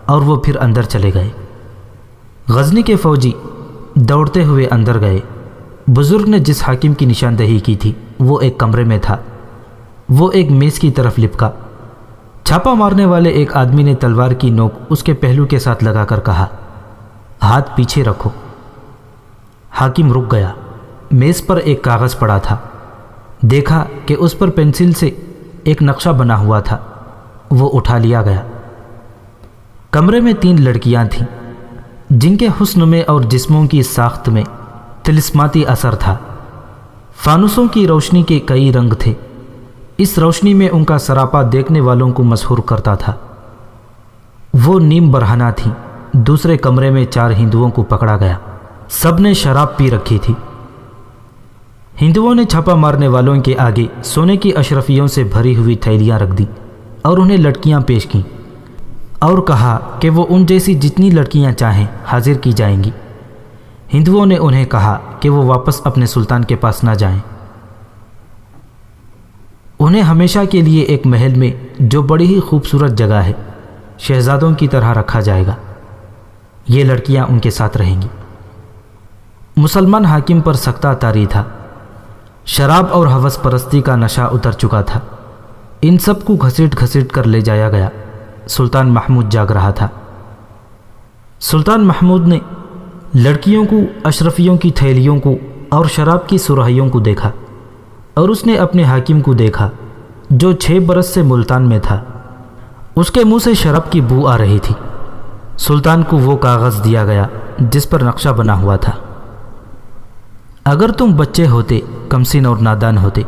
اور وہ پھر اندر چلے گئے۔ غزنی کے فوجی دوڑتے ہوئے اندر گئے۔ بزرگ نے جس حاکم کی نشاندہی کی تھی وہ ایک کمرے میں تھا۔ وہ ایک میز کی طرف لپکا۔ چھاپا مارنے والے ایک آدمی نے تلوار کی نوک اس کے پہلو کے ساتھ لگا کر کہا، ہاتھ پیچھے رکھو۔ حاکم رک گیا۔ میز پر ایک کاغذ پڑا تھا۔ دیکھا کہ اس پر پینسل سے ایک نقشہ بنا ہوا تھا۔ وہ اٹھا لیا گیا۔ کمرے میں 3 لڑکیاں تھیں جن کے حسن میں اور جسموں کی ساخت میں طلسماتی اثر تھا۔ فانوسوں کی روشنی کے کئی رنگ تھے۔ اس روشنی میں ان کا سراپا دیکھنے والوں کو مسحور کرتا تھا۔ وہ نیم برہنہ تھیں۔ دوسرے کمرے میں 4 ہندوؤں کو پکڑا گیا۔ سب نے شراب پی رکھی تھی۔ ہندوؤں نے چھاپا مارنے والوں کے آگے سونے کی اشرفیوں سے بھری ہوئی تھیلیاں رکھ دیں اور انہیں لڑکیاں پیش کیں اور کہا کہ وہ ان جیسی جتنی لڑکیاں چاہیں حاضر کی جائیں گی۔ ہندوؤں نے انہیں کہا کہ وہ واپس اپنے سلطان کے پاس نہ جائیں۔ انہیں ہمیشہ کے لیے ایک محل میں جو بڑی ہی خوبصورت جگہ ہے شہزادوں کی طرح رکھا جائے گا۔ یہ لڑکیاں ان کے ساتھ رہیں گی۔ مسلمان حاکم پر سختہ طاری تھا۔ شراب اور ہوس پرستی کا نشہ اتر چکا تھا۔ ان سب کو گھسیٹ گھسیٹ کر لے جایا گیا۔ سلطان محمود جاگ رہا تھا۔ سلطان محمود نے لڑکیوں کو، اشرفیوں کی تھیلیوں کو اور شراب کی سرائیوں کو دیکھا، اور اس نے اپنے حاکم کو دیکھا جو 6 برس سے ملتان میں تھا۔ اس کے منہ سے شراب کی بو آ رہی تھی۔ سلطان کو وہ کاغذ دیا گیا جس پر نقشہ بنا ہوا تھا۔ اگر تم بچے ہوتے، کمسن اور نادان ہوتے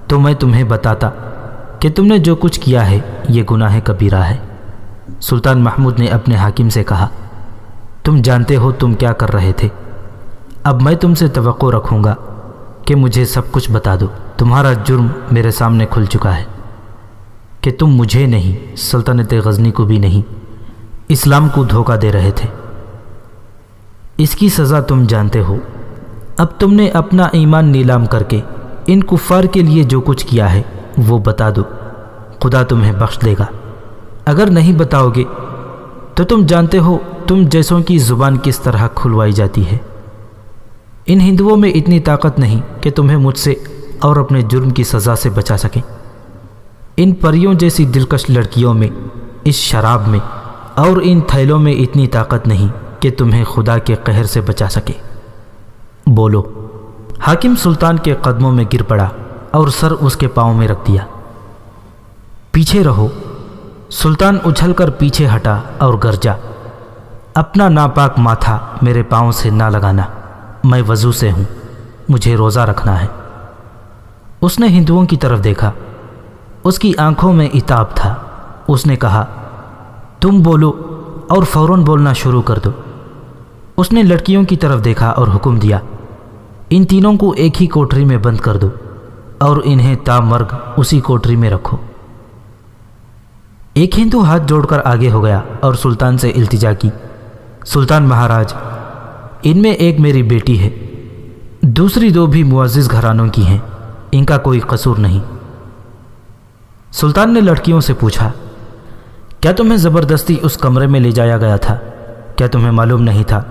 تو میں تمہیں بتاتا کہ تم نے جو کچھ کیا ہے یہ گناہ کبیرہ ہے۔ سلطان محمود نے اپنے حاکم سے کہا، تم جانتے ہو تم کیا کر رہے تھے۔ اب میں تم سے توقع رکھوں گا کہ مجھے سب کچھ بتا دو۔ تمہارا جرم میرے سامنے کھل چکا ہے کہ تم مجھے نہیں، سلطنت غزنی کو بھی نہیں، اسلام کو دھوکہ دے رہے تھے۔ اس کی سزا تم جانتے ہو۔ اب تم نے اپنا ایمان نیلام کر کے ان کفار کے لیے جو کچھ کیا ہے وہ بتا دو، خدا تمہیں بخش دے گا۔ اگر نہیں بتاؤ گے تو تم جانتے ہو تم جیسوں کی زبان کس طرح کھلوائی جاتی ہے۔ ان ہندوؤں میں اتنی طاقت نہیں کہ تمہیں مجھ سے اور اپنے جرم کی سزا سے بچا سکیں۔ ان پریوں جیسی دلکش لڑکیوں میں، اس شراب میں اور ان تھیلوں میں اتنی طاقت نہیں کہ تمہیں خدا کے قہر سے بچا سکے۔ بولو۔ حاکم سلطان کے قدموں میں گر پڑا اور سر اس کے پاؤں میں رکھ دیا۔ پیچھے رہو۔ سلطان اچھل کر پیچھے ہٹا اور گرجا، اپنا ناپاک ماتھا میرے پاؤں سے نہ لگانا، میں وضو سے ہوں، مجھے روزہ رکھنا ہے۔ اس نے ہندوؤں کی طرف دیکھا۔ اس کی آنکھوں میں عتاب تھا۔ اس نے کہا، تم بولو اور فوراً بولنا شروع کر دو۔ اس نے لڑکیوں کی طرف دیکھا اور حکم دیا، ان تینوں کو ایک ہی کوٹری میں بند کر دو اور انہیں تا مرگ اسی کوٹری میں رکھو۔ ایک ہندو ہاتھ جوڑ کر آگے ہو گیا اور سلطان سے التجا کی، سلطان مہاراج، ان میں ایک میری بیٹی ہے، دوسری 2 بھی معزز گھرانوں کی ہیں، ان کا کوئی قصور نہیں۔ سلطان نے لڑکیوں سے پوچھا، کیا تمہیں زبردستی اس کمرے میں لے جایا گیا تھا؟ کیا تمہیں معلوم نہیں تھا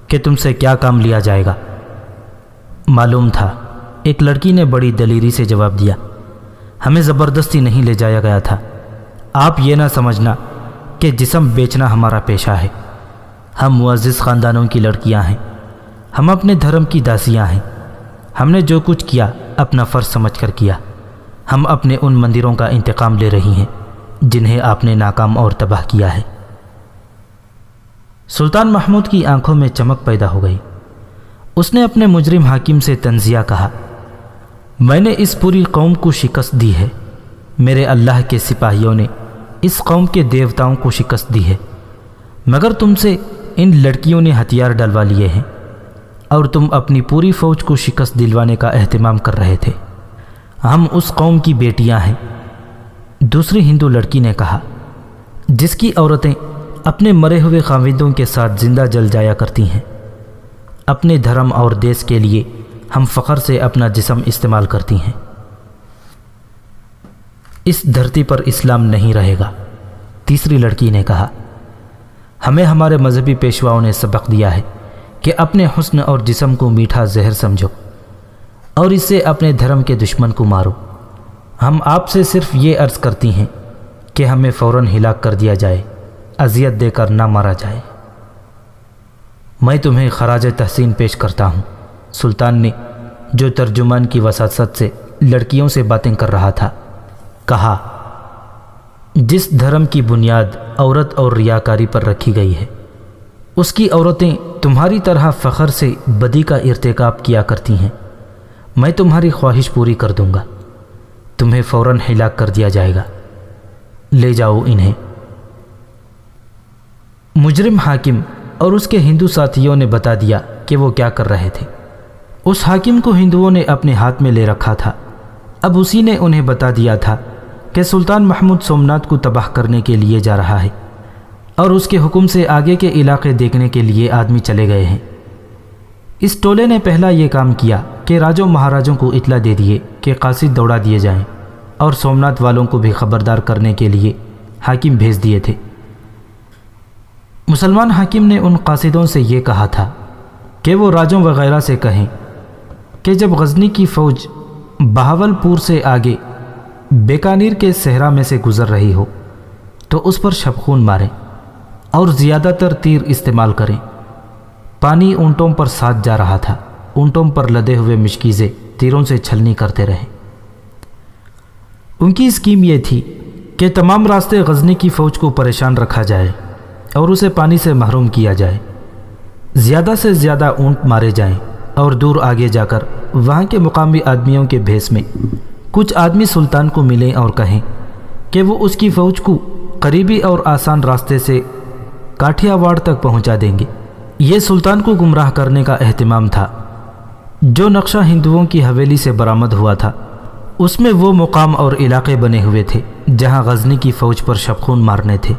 کہ تم سے کیا کام لیا جائے گا؟ معلوم تھا، ایک لڑکی نے بڑی دلیری سے جواب دیا، ہمیں زبردستی نہیں لے جایا گیا تھا۔ آپ یہ نہ سمجھنا کہ جسم بیچنا ہمارا پیشہ ہے۔ ہم معزز خاندانوں کی لڑکیاں ہیں، ہم اپنے دھرم کی داسیاں ہیں۔ ہم نے جو کچھ کیا اپنا فرض سمجھ کر کیا۔ ہم اپنے ان مندروں کا انتقام لے رہی ہیں جنہیں آپ نے ناکام اور تباہ کیا ہے۔ سلطان محمود کی آنکھوں میں چمک پیدا ہو گئی۔ اس نے اپنے مجرم حاکم سے طنزیہ کہا، میں نے اس پوری قوم کو شکست دی ہے، میرے اللہ کے سپاہیوں نے اس قوم کے دیوتاؤں کو شکست دی ہے، مگر تم سے ان لڑکیوں نے ہتھیار ڈلوا لیے ہیں اور تم اپنی پوری فوج کو شکست دلوانے کا اہتمام کر رہے تھے۔ ہم اس قوم کی بیٹیاں ہیں، دوسری ہندو لڑکی نے کہا، جس کی عورتیں اپنے مرے ہوئے خاوندوں کے ساتھ زندہ جل جایا کرتی ہیں، اپنے دھرم اور دیس کے لیے ہم فخر سے اپنا جسم استعمال کرتی ہیں۔ اس دھرتی پر اسلام نہیں رہے گا، تیسری لڑکی نے کہا۔ ہمیں ہمارے مذہبی پیشواؤں نے سبق دیا ہے کہ اپنے حسن اور جسم کو میٹھا زہر سمجھو اور اس سے اپنے دھرم کے دشمن کو مارو۔ ہم آپ سے صرف یہ عرض کرتی ہیں کہ ہمیں فوراً ہلاک کر دیا جائے، اذیت دے کر نہ مارا جائے۔ میں تمہیں خراج تحسین پیش کرتا ہوں، سلطان نے، جو ترجمان کی وساطت سے لڑکیوں سے باتیں کر رہا تھا، کہا، جس دھرم کی بنیاد عورت اور ریاکاری پر رکھی گئی ہے، اس کی عورتیں تمہاری طرح فخر سے بدی کا ارتکاب کیا کرتی ہیں۔ میں تمہاری خواہش پوری کر دوں گا، تمہیں فوراً ہلاک کر دیا جائے گا، لے جاؤ انہیں۔ مجرم حاکم اور اس کے ہندو ساتھیوں نے بتا دیا کہ وہ کیا کر رہے تھے۔ اس حاکم کو ہندوؤں نے اپنے ہاتھ میں لے رکھا تھا۔ اب اسی نے انہیں بتا دیا تھا کہ سلطان محمود سومنات کو تباہ کرنے کے لیے جا رہا ہے اور اس کے حکم سے آگے کے علاقے دیکھنے کے لیے آدمی چلے گئے ہیں۔ اس ٹولے نے پہلا یہ کام کیا کہ راجوں مہاراجوں کو اطلاع دے دیے کہ قاصد دوڑا دیے جائیں، اور سومنات والوں کو بھی خبردار کرنے کے لیے حاکم بھیج دیے تھے۔ مسلمان حاکم نے ان قاصدوں سے یہ کہا تھا کہ وہ راجوں وغیرہ سے کہیں کہ جب غزنی کی فوج بہاول پور سے آگے بیکانیر کے صحرا میں سے گزر رہی ہو تو اس پر شبخون ماریں اور زیادہ تر تیر استعمال کریں۔ پانی اونٹوں پر ساتھ جا رہا تھا، اونٹوں پر لدے ہوئے مشکیزیں تیروں سے چھلنی کرتے رہیں۔ ان کی اسکیم یہ تھی کہ تمام راستے غزنی کی فوج کو پریشان رکھا جائے اور اسے پانی سے محروم کیا جائے، زیادہ سے زیادہ اونٹ مارے جائیں، اور دور آگے جا کر وہاں کے مقامی آدمیوں کے بھیس میں کچھ آدمی سلطان کو ملیں اور کہیں کہ وہ اس کی فوج کو قریبی اور آسان راستے سے کاٹھیا واڑ تک پہنچا دیں گے۔ یہ سلطان کو گمراہ کرنے کا اہتمام تھا۔ جو نقشہ ہندوؤں کی حویلی سے برآمد ہوا تھا، اس میں وہ مقام اور علاقے بنے ہوئے تھے جہاں غزنی کی فوج پر شبخون مارنے تھے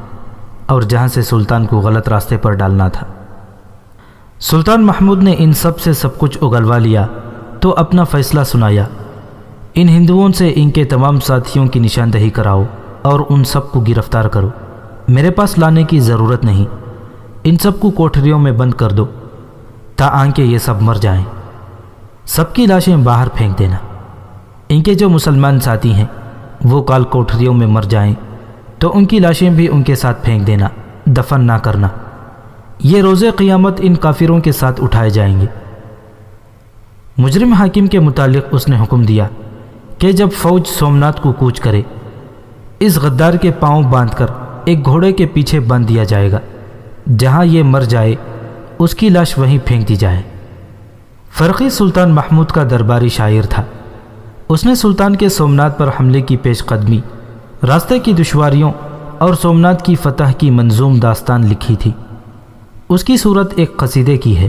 اور جہاں سے سلطان کو غلط راستے پر ڈالنا تھا۔ سلطان محمود نے ان سب سے سب کچھ اگلوا لیا تو اپنا فیصلہ سنایا، ان ہندوؤں سے ان کے تمام ساتھیوں کی نشاندہی کراؤ اور ان سب کو گرفتار کرو، میرے پاس لانے کی ضرورت نہیں، ان سب کو کوٹھریوں میں بند کر دو تاکہ یہ سب مر جائیں، سب کی لاشیں باہر پھینک دینا، ان کے جو مسلمان ساتھی ہیں وہ کال کوٹھریوں میں مر جائیں تو ان کی لاشیں بھی ان کے ساتھ پھینک دینا، دفن نہ کرنا، یہ روز قیامت ان کافروں کے ساتھ اٹھائے جائیں گے۔ مجرم حاکم کے متعلق اس نے حکم دیا کہ جب فوج سومنات کو کوچ کرے، اس غدار کے پاؤں باندھ کر ایک گھوڑے کے پیچھے باندھ دیا جائے گا، جہاں یہ مر جائے اس کی لاش وہیں پھینک دی جائے۔ فرقی سلطان محمود کا درباری شاعر تھا، اس نے سلطان کے سومنات پر حملے کی پیش قدمی، راستے کی دشواریوں اور سومنات کی فتح کی منظوم داستان لکھی تھی۔ اس کی صورت ایک قصیدے کی ہے،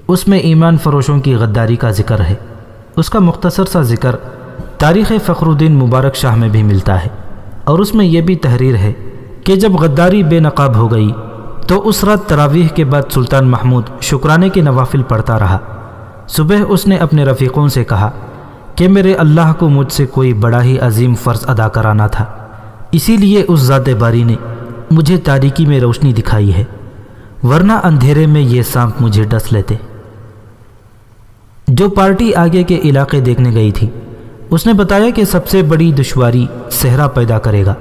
اس میں ایمان فروشوں کی غداری کا ذکر ہے۔ اس کا مختصر سا ذکر تاریخ فخر الدین مبارک شاہ میں بھی ملتا ہے، اور اس میں یہ بھی تحریر ہے کہ جب غداری بے نقاب ہو گئی تو اس رات تراویح کے بعد سلطان محمود شکرانے کے نوافل پڑھتا رہا۔ صبح اس نے اپنے رفیقوں سے کہا کہ میرے اللہ کو مجھ سے کوئی بڑا ہی عظیم فرض ادا کرانا تھا، اسی لیے اس ذات باری نے مجھے تاریکی میں روشنی دکھائی ہے، ورنہ اندھیرے میں یہ سانپ مجھے ڈس لیتے۔ جو پارٹی آگے کے علاقے دیکھنے گئی تھی، اس نے بتایا کہ سب سے بڑی دشواری صحرا پیدا کرے گا،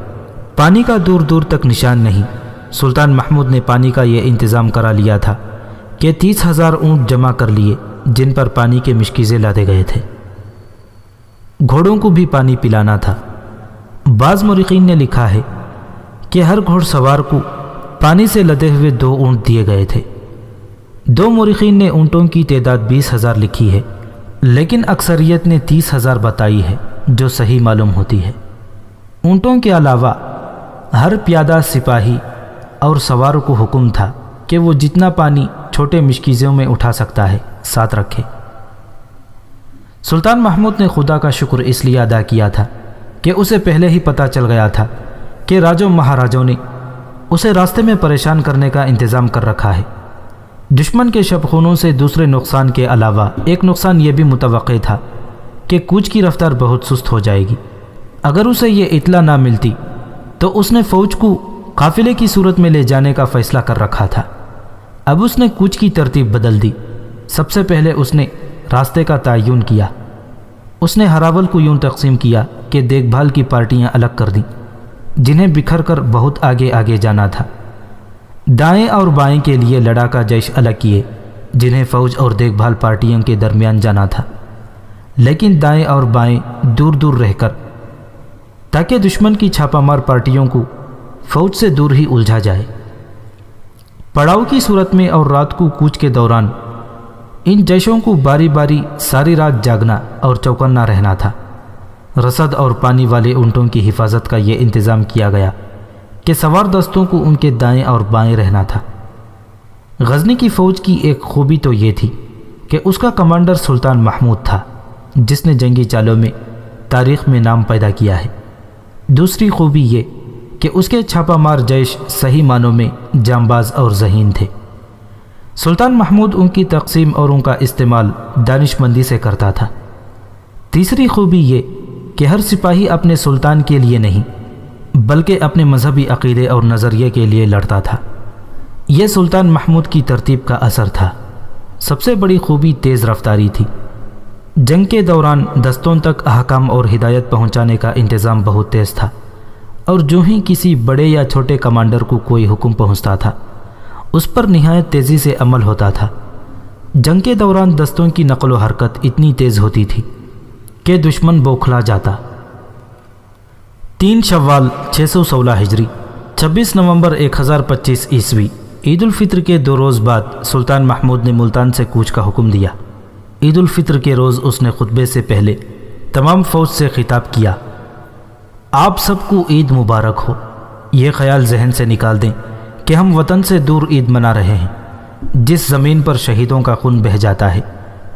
پانی کا دور دور تک نشان نہیں۔ سلطان محمود نے پانی کا یہ انتظام کرا لیا تھا کہ 30,000 اونٹ جمع کر لیے جن پر پانی کے مشکیزیں لادے گئے تھے۔ گھوڑوں کو بھی پانی پلانا تھا۔ بعض مورخین نے لکھا ہے کہ ہر گھوڑ سوار کو پانی سے لدے ہوئے 2 اونٹ دیے گئے تھے۔ 2 مورخین نے اونٹوں کی تعداد 20,000 لکھی ہے، لیکن اکثریت نے 30,000 بتائی ہے، جو صحیح معلوم ہوتی ہے۔ اونٹوں کے علاوہ ہر پیادہ سپاہی اور سوار کو حکم تھا کہ وہ جتنا پانی چھوٹے مشکیزوں میں اٹھا سکتا ہے ساتھ رکھے۔ سلطان محمود نے خدا کا شکر اس لیے ادا کیا تھا کہ اسے پہلے ہی پتہ چل گیا تھا کہ راجوں مہاراجوں نے اسے راستے میں پریشان کرنے کا انتظام کر رکھا ہے۔ دشمن کے شبخونوں سے دوسرے نقصان کے علاوہ ایک نقصان یہ بھی متوقع تھا کہ کوچ کی رفتار بہت سست ہو جائے گی۔ اگر اسے یہ اطلاع نہ ملتی تو اس نے فوج کو قافلے کی صورت میں لے جانے کا فیصلہ کر رکھا تھا۔ اب اس نے کوچ کی ترتیب بدل دی۔ سب سے پہلے اس نے راستے کا تعین کیا۔ اس نے ہراول کو یوں تقسیم کیا کہ دیکھ بھال کی پارٹیاں الگ کر دیں جنہیں بکھر کر بہت آگے آگے جانا تھا۔ دائیں اور بائیں کے لیے لڑاکا جیش الگ کیے جنہیں فوج اور دیکھ بھال پارٹیوں کے درمیان جانا تھا، لیکن دائیں اور بائیں دور دور رہ کر، تاکہ دشمن کی چھاپہ مار پارٹیوں کو فوج سے دور ہی الجھا جائے۔ پڑاؤ کی صورت میں اور رات کو کوچ کے دوران ان جیشوں کو باری باری ساری رات جاگنا اور چوکنا رہنا تھا۔ رسد اور پانی والے اونٹوں کی حفاظت کا یہ انتظام کیا گیا کہ سوار دستوں کو ان کے دائیں اور بائیں رہنا تھا۔ غزنی کی فوج کی ایک خوبی تو یہ تھی کہ اس کا کمانڈر سلطان محمود تھا جس نے جنگی چالوں میں تاریخ میں نام پیدا کیا ہے۔ دوسری خوبی یہ کہ اس کے چھاپہ مار جیش صحیح معنوں میں جانباز اور ذہین تھے۔ سلطان محمود ان کی تقسیم اور ان کا استعمال دانش مندی سے کرتا تھا۔ تیسری خوبی یہ کہ ہر سپاہی اپنے سلطان کے لیے نہیں بلکہ اپنے مذہبی عقیدے اور نظریے کے لیے لڑتا تھا۔ یہ سلطان محمود کی ترتیب کا اثر تھا۔ سب سے بڑی خوبی تیز رفتاری تھی۔ جنگ کے دوران دستوں تک احکام اور ہدایت پہنچانے کا انتظام بہت تیز تھا، اور جو ہی کسی بڑے یا چھوٹے کمانڈر کو کوئی حکم پہنچتا تھا اس پر نہایت تیزی سے عمل ہوتا تھا۔ جنگ کے دوران دستوں کی نقل و حرکت اتنی تیز ہوتی تھی کہ دشمن بوکھلا جاتا۔ 3 شوال 616 ہجری 26 نومبر 1025 عیسوی عید الفطر کے 2 روز بعد سلطان محمود نے ملتان سے کوچ کا حکم دیا۔ عید الفطر کے روز اس نے خطبے سے پہلے تمام فوج سے خطاب کیا: آپ سب کو عید مبارک ہو۔ یہ خیال ذہن سے نکال دیں کہ ہم وطن سے دور عید منا رہے ہیں۔ جس زمین پر شہیدوں کا خون بہہ جاتا ہے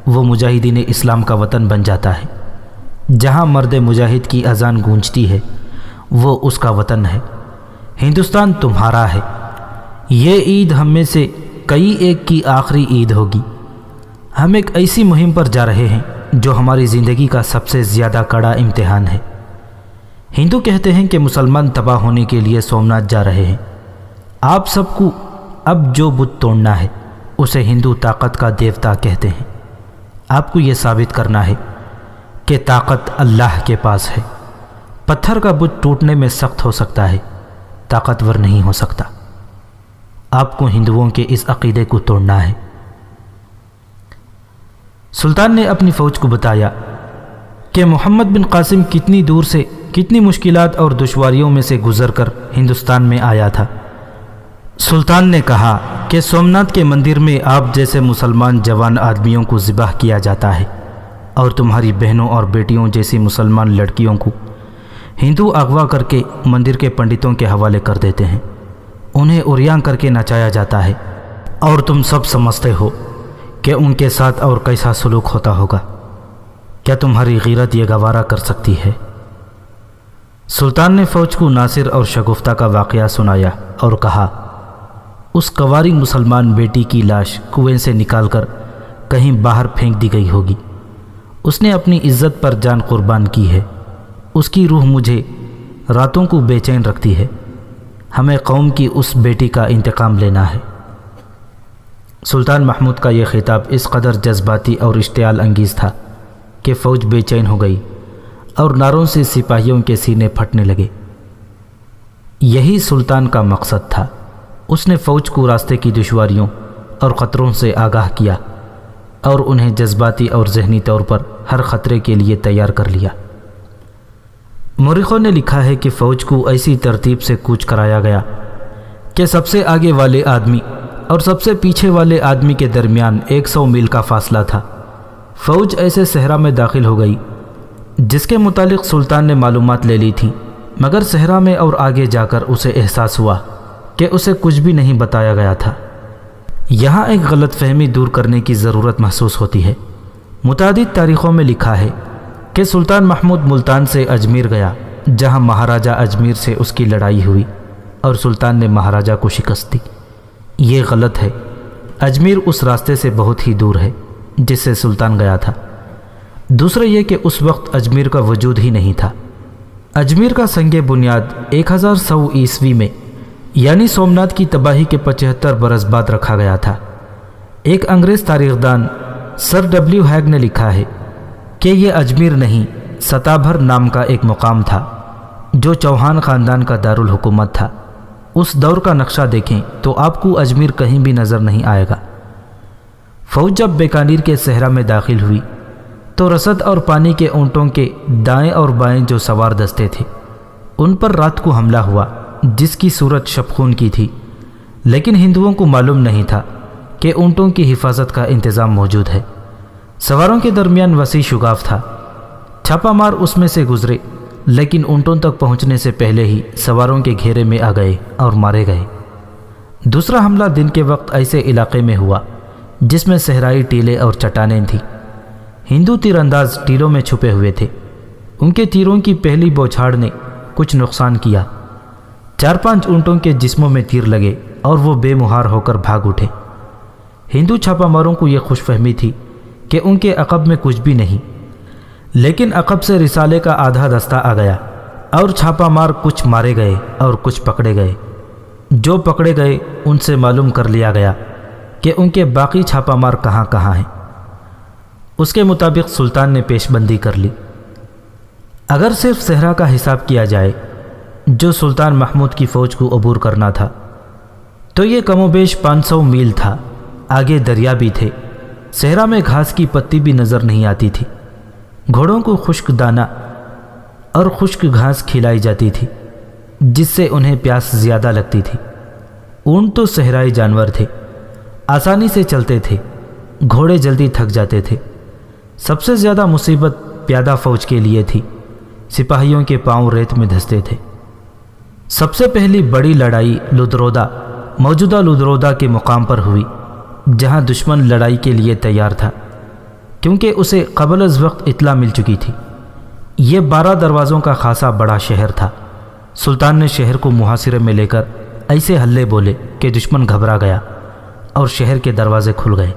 وہ مجاہدین اسلام کا وطن بن جاتا ہے۔ جہاں مرد مجاہد کی اذان گونجتی ہے وہ اس کا وطن ہے۔ ہندوستان تمہارا ہے۔ یہ عید ہم میں سے کئی ایک کی آخری عید ہوگی۔ ہم ایک ایسی مہم پر جا رہے ہیں جو ہماری زندگی کا سب سے زیادہ کڑا امتحان ہے۔ ہندو کہتے ہیں کہ مسلمان تباہ ہونے کے لیے سومناتھ جا رہے ہیں۔ آپ سب کو اب جو بت توڑنا ہے اسے ہندو طاقت کا دیوتا کہتے ہیں۔ آپ کو یہ ثابت کرنا ہے کہ طاقت اللہ کے پاس ہے۔ پتھر کا بت ٹوٹنے میں سخت ہو سکتا ہے، طاقتور نہیں ہو سکتا۔ آپ کو ہندوؤں کے اس عقیدے کو توڑنا ہے۔ سلطان نے اپنی فوج کو بتایا کہ محمد بن قاسم کتنی دور سے کتنی مشکلات اور دشواریوں میں سے گزر کر ہندوستان میں آیا تھا۔ سلطان نے کہا کہ سومناتھ کے مندر میں آپ جیسے مسلمان جوان آدمیوں کو ذبح کیا جاتا ہے، اور تمہاری بہنوں اور بیٹیوں جیسی مسلمان لڑکیوں کو ہندو اغوا کر کے مندر کے پنڈتوں کے حوالے کر دیتے ہیں، انہیں عریاں کر کے نچایا جاتا ہے، اور تم سب سمجھتے ہو کہ ان کے ساتھ اور کیسا سلوک ہوتا ہوگا۔ کیا تمہاری غیرت یہ گوارا کر سکتی ہے؟ سلطان نے فوج کو ناصر اور شگفتہ کا واقعہ سنایا اور کہا، اس کنواری مسلمان بیٹی کی لاش کنویں سے نکال کر کہیں باہر پھینک دی گئی ہوگی۔ اس نے اپنی عزت پر جان قربان کی ہے۔ اس کی روح مجھے راتوں کو بے چین رکھتی ہے۔ ہمیں قوم کی اس بیٹی کا انتقام لینا ہے۔ سلطان محمود کا یہ خطاب اس قدر جذباتی اور اشتعال انگیز تھا کہ فوج بے چین ہو گئی اور نعروں سے سپاہیوں کے سینے پھٹنے لگے۔ یہی سلطان کا مقصد تھا۔ اس نے فوج کو راستے کی دشواریوں اور خطروں سے آگاہ کیا اور انہیں جذباتی اور ذہنی طور پر ہر خطرے کے لیے تیار کر لیا۔ مورخوں نے لکھا ہے کہ فوج کو ایسی ترتیب سے کوچ کرایا گیا کہ سب سے آگے والے آدمی اور سب سے پیچھے والے آدمی کے درمیان 100 میل کا فاصلہ تھا۔ فوج ایسے صحرا میں داخل ہو گئی جس کے متعلق سلطان نے معلومات لے لی تھی، مگر صحرا میں اور آگے جا کر اسے احساس ہوا کہ اسے کچھ بھی نہیں بتایا گیا تھا۔ یہاں ایک غلط فہمی دور کرنے کی ضرورت محسوس ہوتی ہے۔ متعدد تاریخوں میں لکھا ہے کہ سلطان محمود ملتان سے اجمیر گیا، جہاں مہاراجہ اجمیر سے اس کی لڑائی ہوئی اور سلطان نے مہاراجہ کو شکست دی۔ یہ غلط ہے۔ اجمیر اس راستے سے بہت ہی دور ہے جس سے سلطان گیا تھا، دوسرا یہ کہ اس وقت اجمیر کا وجود ہی نہیں تھا۔ اجمیر کا سنگ بنیاد 1100 عیسوی میں یعنی سومناتھ کی تباہی کے 75 برس بعد رکھا گیا تھا۔ ایک انگریز تاریخ دان سر ڈبلیو ہیگ نے لکھا ہے کہ یہ اجمیر نہیں ستابھر نام کا ایک مقام تھا جو چوہان خاندان کا دارالحکومت تھا۔ اس دور کا نقشہ دیکھیں تو آپ کو اجمیر کہیں بھی نظر نہیں آئے گا۔ فوج جب بیکانیر کے صحرا میں داخل ہوئی تو رسد اور پانی کے اونٹوں کے دائیں اور بائیں جو سوار دستے تھے ان پر رات کو حملہ ہوا جس کی صورت شبخون کی تھی، لیکن ہندوؤں کو معلوم نہیں تھا کہ اونٹوں کی حفاظت کا انتظام موجود ہے۔ سواروں کے درمیان وسیع شگاف تھا، چھاپا مار اس میں سے گزرے لیکن اونٹوں تک پہنچنے سے پہلے ہی سواروں کے گھیرے میں آ گئے اور مارے گئے۔ دوسرا حملہ دن کے وقت ایسے علاقے میں ہوا جس میں صحرائی ٹیلے اور چٹانیں تھیں۔ ہندو تیر انداز ٹیلوں میں چھپے ہوئے تھے، ان کے تیروں کی پہلی بوچھاڑ نے کچھ نقصان کیا۔ 4-5 اونٹوں کے جسموں میں تیر لگے اور وہ بے مہار ہو کر بھاگ اٹھے۔ ہندو چھاپا ماروں کو یہ خوش فہمی تھی کہ ان کے عقب میں کچھ بھی نہیں، لیکن عقب سے رسالے کا آدھا دستہ آ گیا اور چھاپا مار کچھ مارے گئے اور کچھ پکڑے گئے۔ جو پکڑے گئے ان سے معلوم کر لیا گیا کہ ان کے باقی چھاپا مار کہاں کہاں ہیں۔ اس کے مطابق سلطان نے پیش بندی کر لی۔ اگر صرف صحرا کا حساب کیا جائے جو سلطان محمود کی فوج کو عبور کرنا تھا تو یہ کم و بیش 500 میل تھا۔ آگے دریا بھی تھے، صحرا میں گھاس کی پتی بھی نظر نہیں آتی تھی۔ گھوڑوں کو خشک دانہ اور خشک گھاس کھلائی جاتی تھی جس سے انہیں پیاس زیادہ لگتی تھی۔ اونٹ تو صحرائی جانور تھے، آسانی سے چلتے تھے، گھوڑے جلدی تھک جاتے تھے۔ سب سے زیادہ مصیبت پیادہ فوج کے لیے تھی، سپاہیوں کے پاؤں ریت میں دھستے تھے۔ سب سے پہلی بڑی لڑائی لدرودا موجودہ لدرودا کے مقام پر ہوئی جہاں دشمن لڑائی کے لیے تیار تھا کیونکہ اسے قبل از وقت اطلاع مل چکی تھی۔ یہ 12 دروازوں کا خاصا بڑا شہر تھا۔ سلطان نے شہر کو محاصرے میں لے کر ایسے ہلے بولے کہ دشمن گھبرا گیا اور شہر کے دروازے کھل گئے۔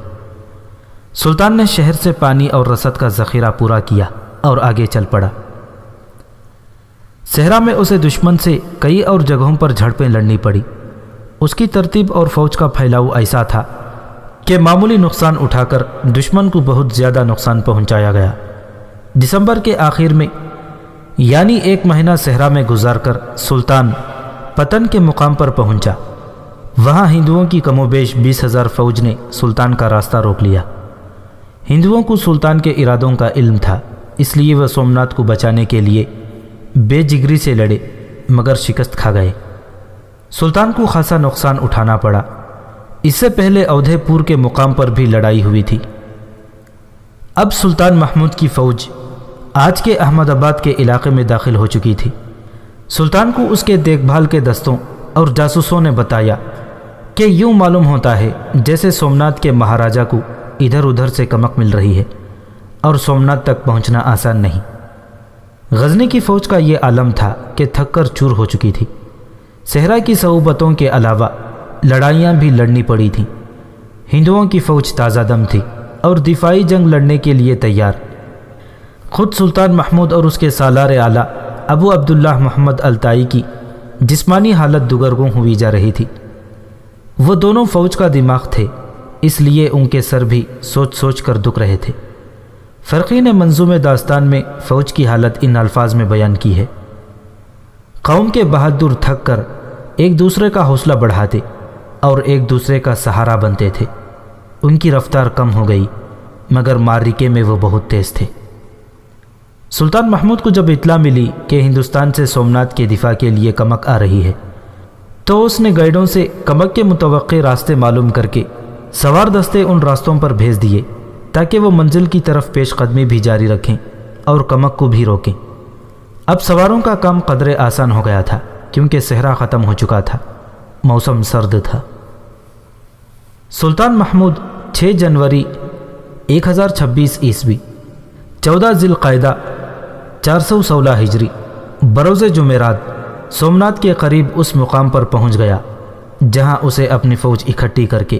سلطان نے شہر سے پانی اور رسد کا ذخیرہ پورا کیا اور آگے چل پڑا۔ صحرا میں اسے دشمن سے کئی اور جگہوں پر جھڑپیں لڑنی پڑی۔ اس کی ترتیب اور فوج کا پھیلاؤ ایسا تھا کہ معمولی نقصان اٹھا کر دشمن کو بہت زیادہ نقصان پہنچایا گیا۔ دسمبر کے آخر میں یعنی 1 مہینہ صحرا میں گزار کر سلطان پتن کے مقام پر پہنچا۔ وہاں ہندوؤں کی کم و بیش 20,000 فوج نے سلطان کا راستہ روک لیا۔ ہندوؤں کو سلطان کے ارادوں کا علم تھا، اس لیے وہ سومناتھ کو بچانے کے لیے بے جگری سے لڑے مگر شکست کھا گئے۔ سلطان کو خاصا نقصان اٹھانا پڑا۔ اس سے پہلے اودھے پور کے مقام پر بھی لڑائی ہوئی تھی۔ اب سلطان محمود کی فوج آج کے احمد آباد کے علاقے میں داخل ہو چکی تھی۔ سلطان کو اس کے دیکھ بھال کے دستوں اور جاسوسوں نے بتایا کہ یوں معلوم ہوتا ہے جیسے سومناتھ کے مہاراجا کو ادھر ادھر سے کمک مل رہی ہے اور سومناتھ تک پہنچنا آسان نہیں۔ غزنی کی فوج کا یہ عالم تھا کہ تھک کر چور ہو چکی تھی۔ صحرا کی صعوبتوں کے علاوہ لڑائیاں بھی لڑنی پڑی تھیں۔ ہندوؤں کی فوج تازہ دم تھی اور دفاعی جنگ لڑنے کے لیے تیار۔ خود سلطان محمود اور اس کے سالار اعلیٰ ابو عبداللہ محمد التائی کی جسمانی حالت دگرگوں ہوئی جا رہی تھی۔ وہ دونوں فوج کا دماغ تھے، اس لیے ان کے سر بھی سوچ سوچ کر دکھ رہے تھے۔ فرقی نے منظوم داستان میں فوج کی حالت ان الفاظ میں بیان کی ہے: قوم کے بہادر تھک کر ایک دوسرے کا حوصلہ بڑھاتے اور ایک دوسرے کا سہارا بنتے تھے۔ ان کی رفتار کم ہو گئی مگر معرکے میں وہ بہت تیز تھے۔ سلطان محمود کو جب اطلاع ملی کہ ہندوستان سے سومناتھ کے دفاع کے لیے کمک آ رہی ہے تو اس نے گائیڈوں سے کمک کے متوقع راستے معلوم کر کے سوار دستے ان راستوں پر بھیج دیے تاکہ وہ منزل کی طرف پیش قدمی بھی جاری رکھیں اور کمک کو بھی روکیں۔ اب سواروں کا کام قدرے آسان ہو گیا تھا کیونکہ صحرا ختم ہو چکا تھا، موسم سرد تھا۔ سلطان محمود 6 جنوری 1026 عیسوی 14 ذی القعدہ 416 ہجری بروز جمعرات سومناتھ کے قریب اس مقام پر پہنچ گیا جہاں اسے اپنی فوج اکٹھی کر کے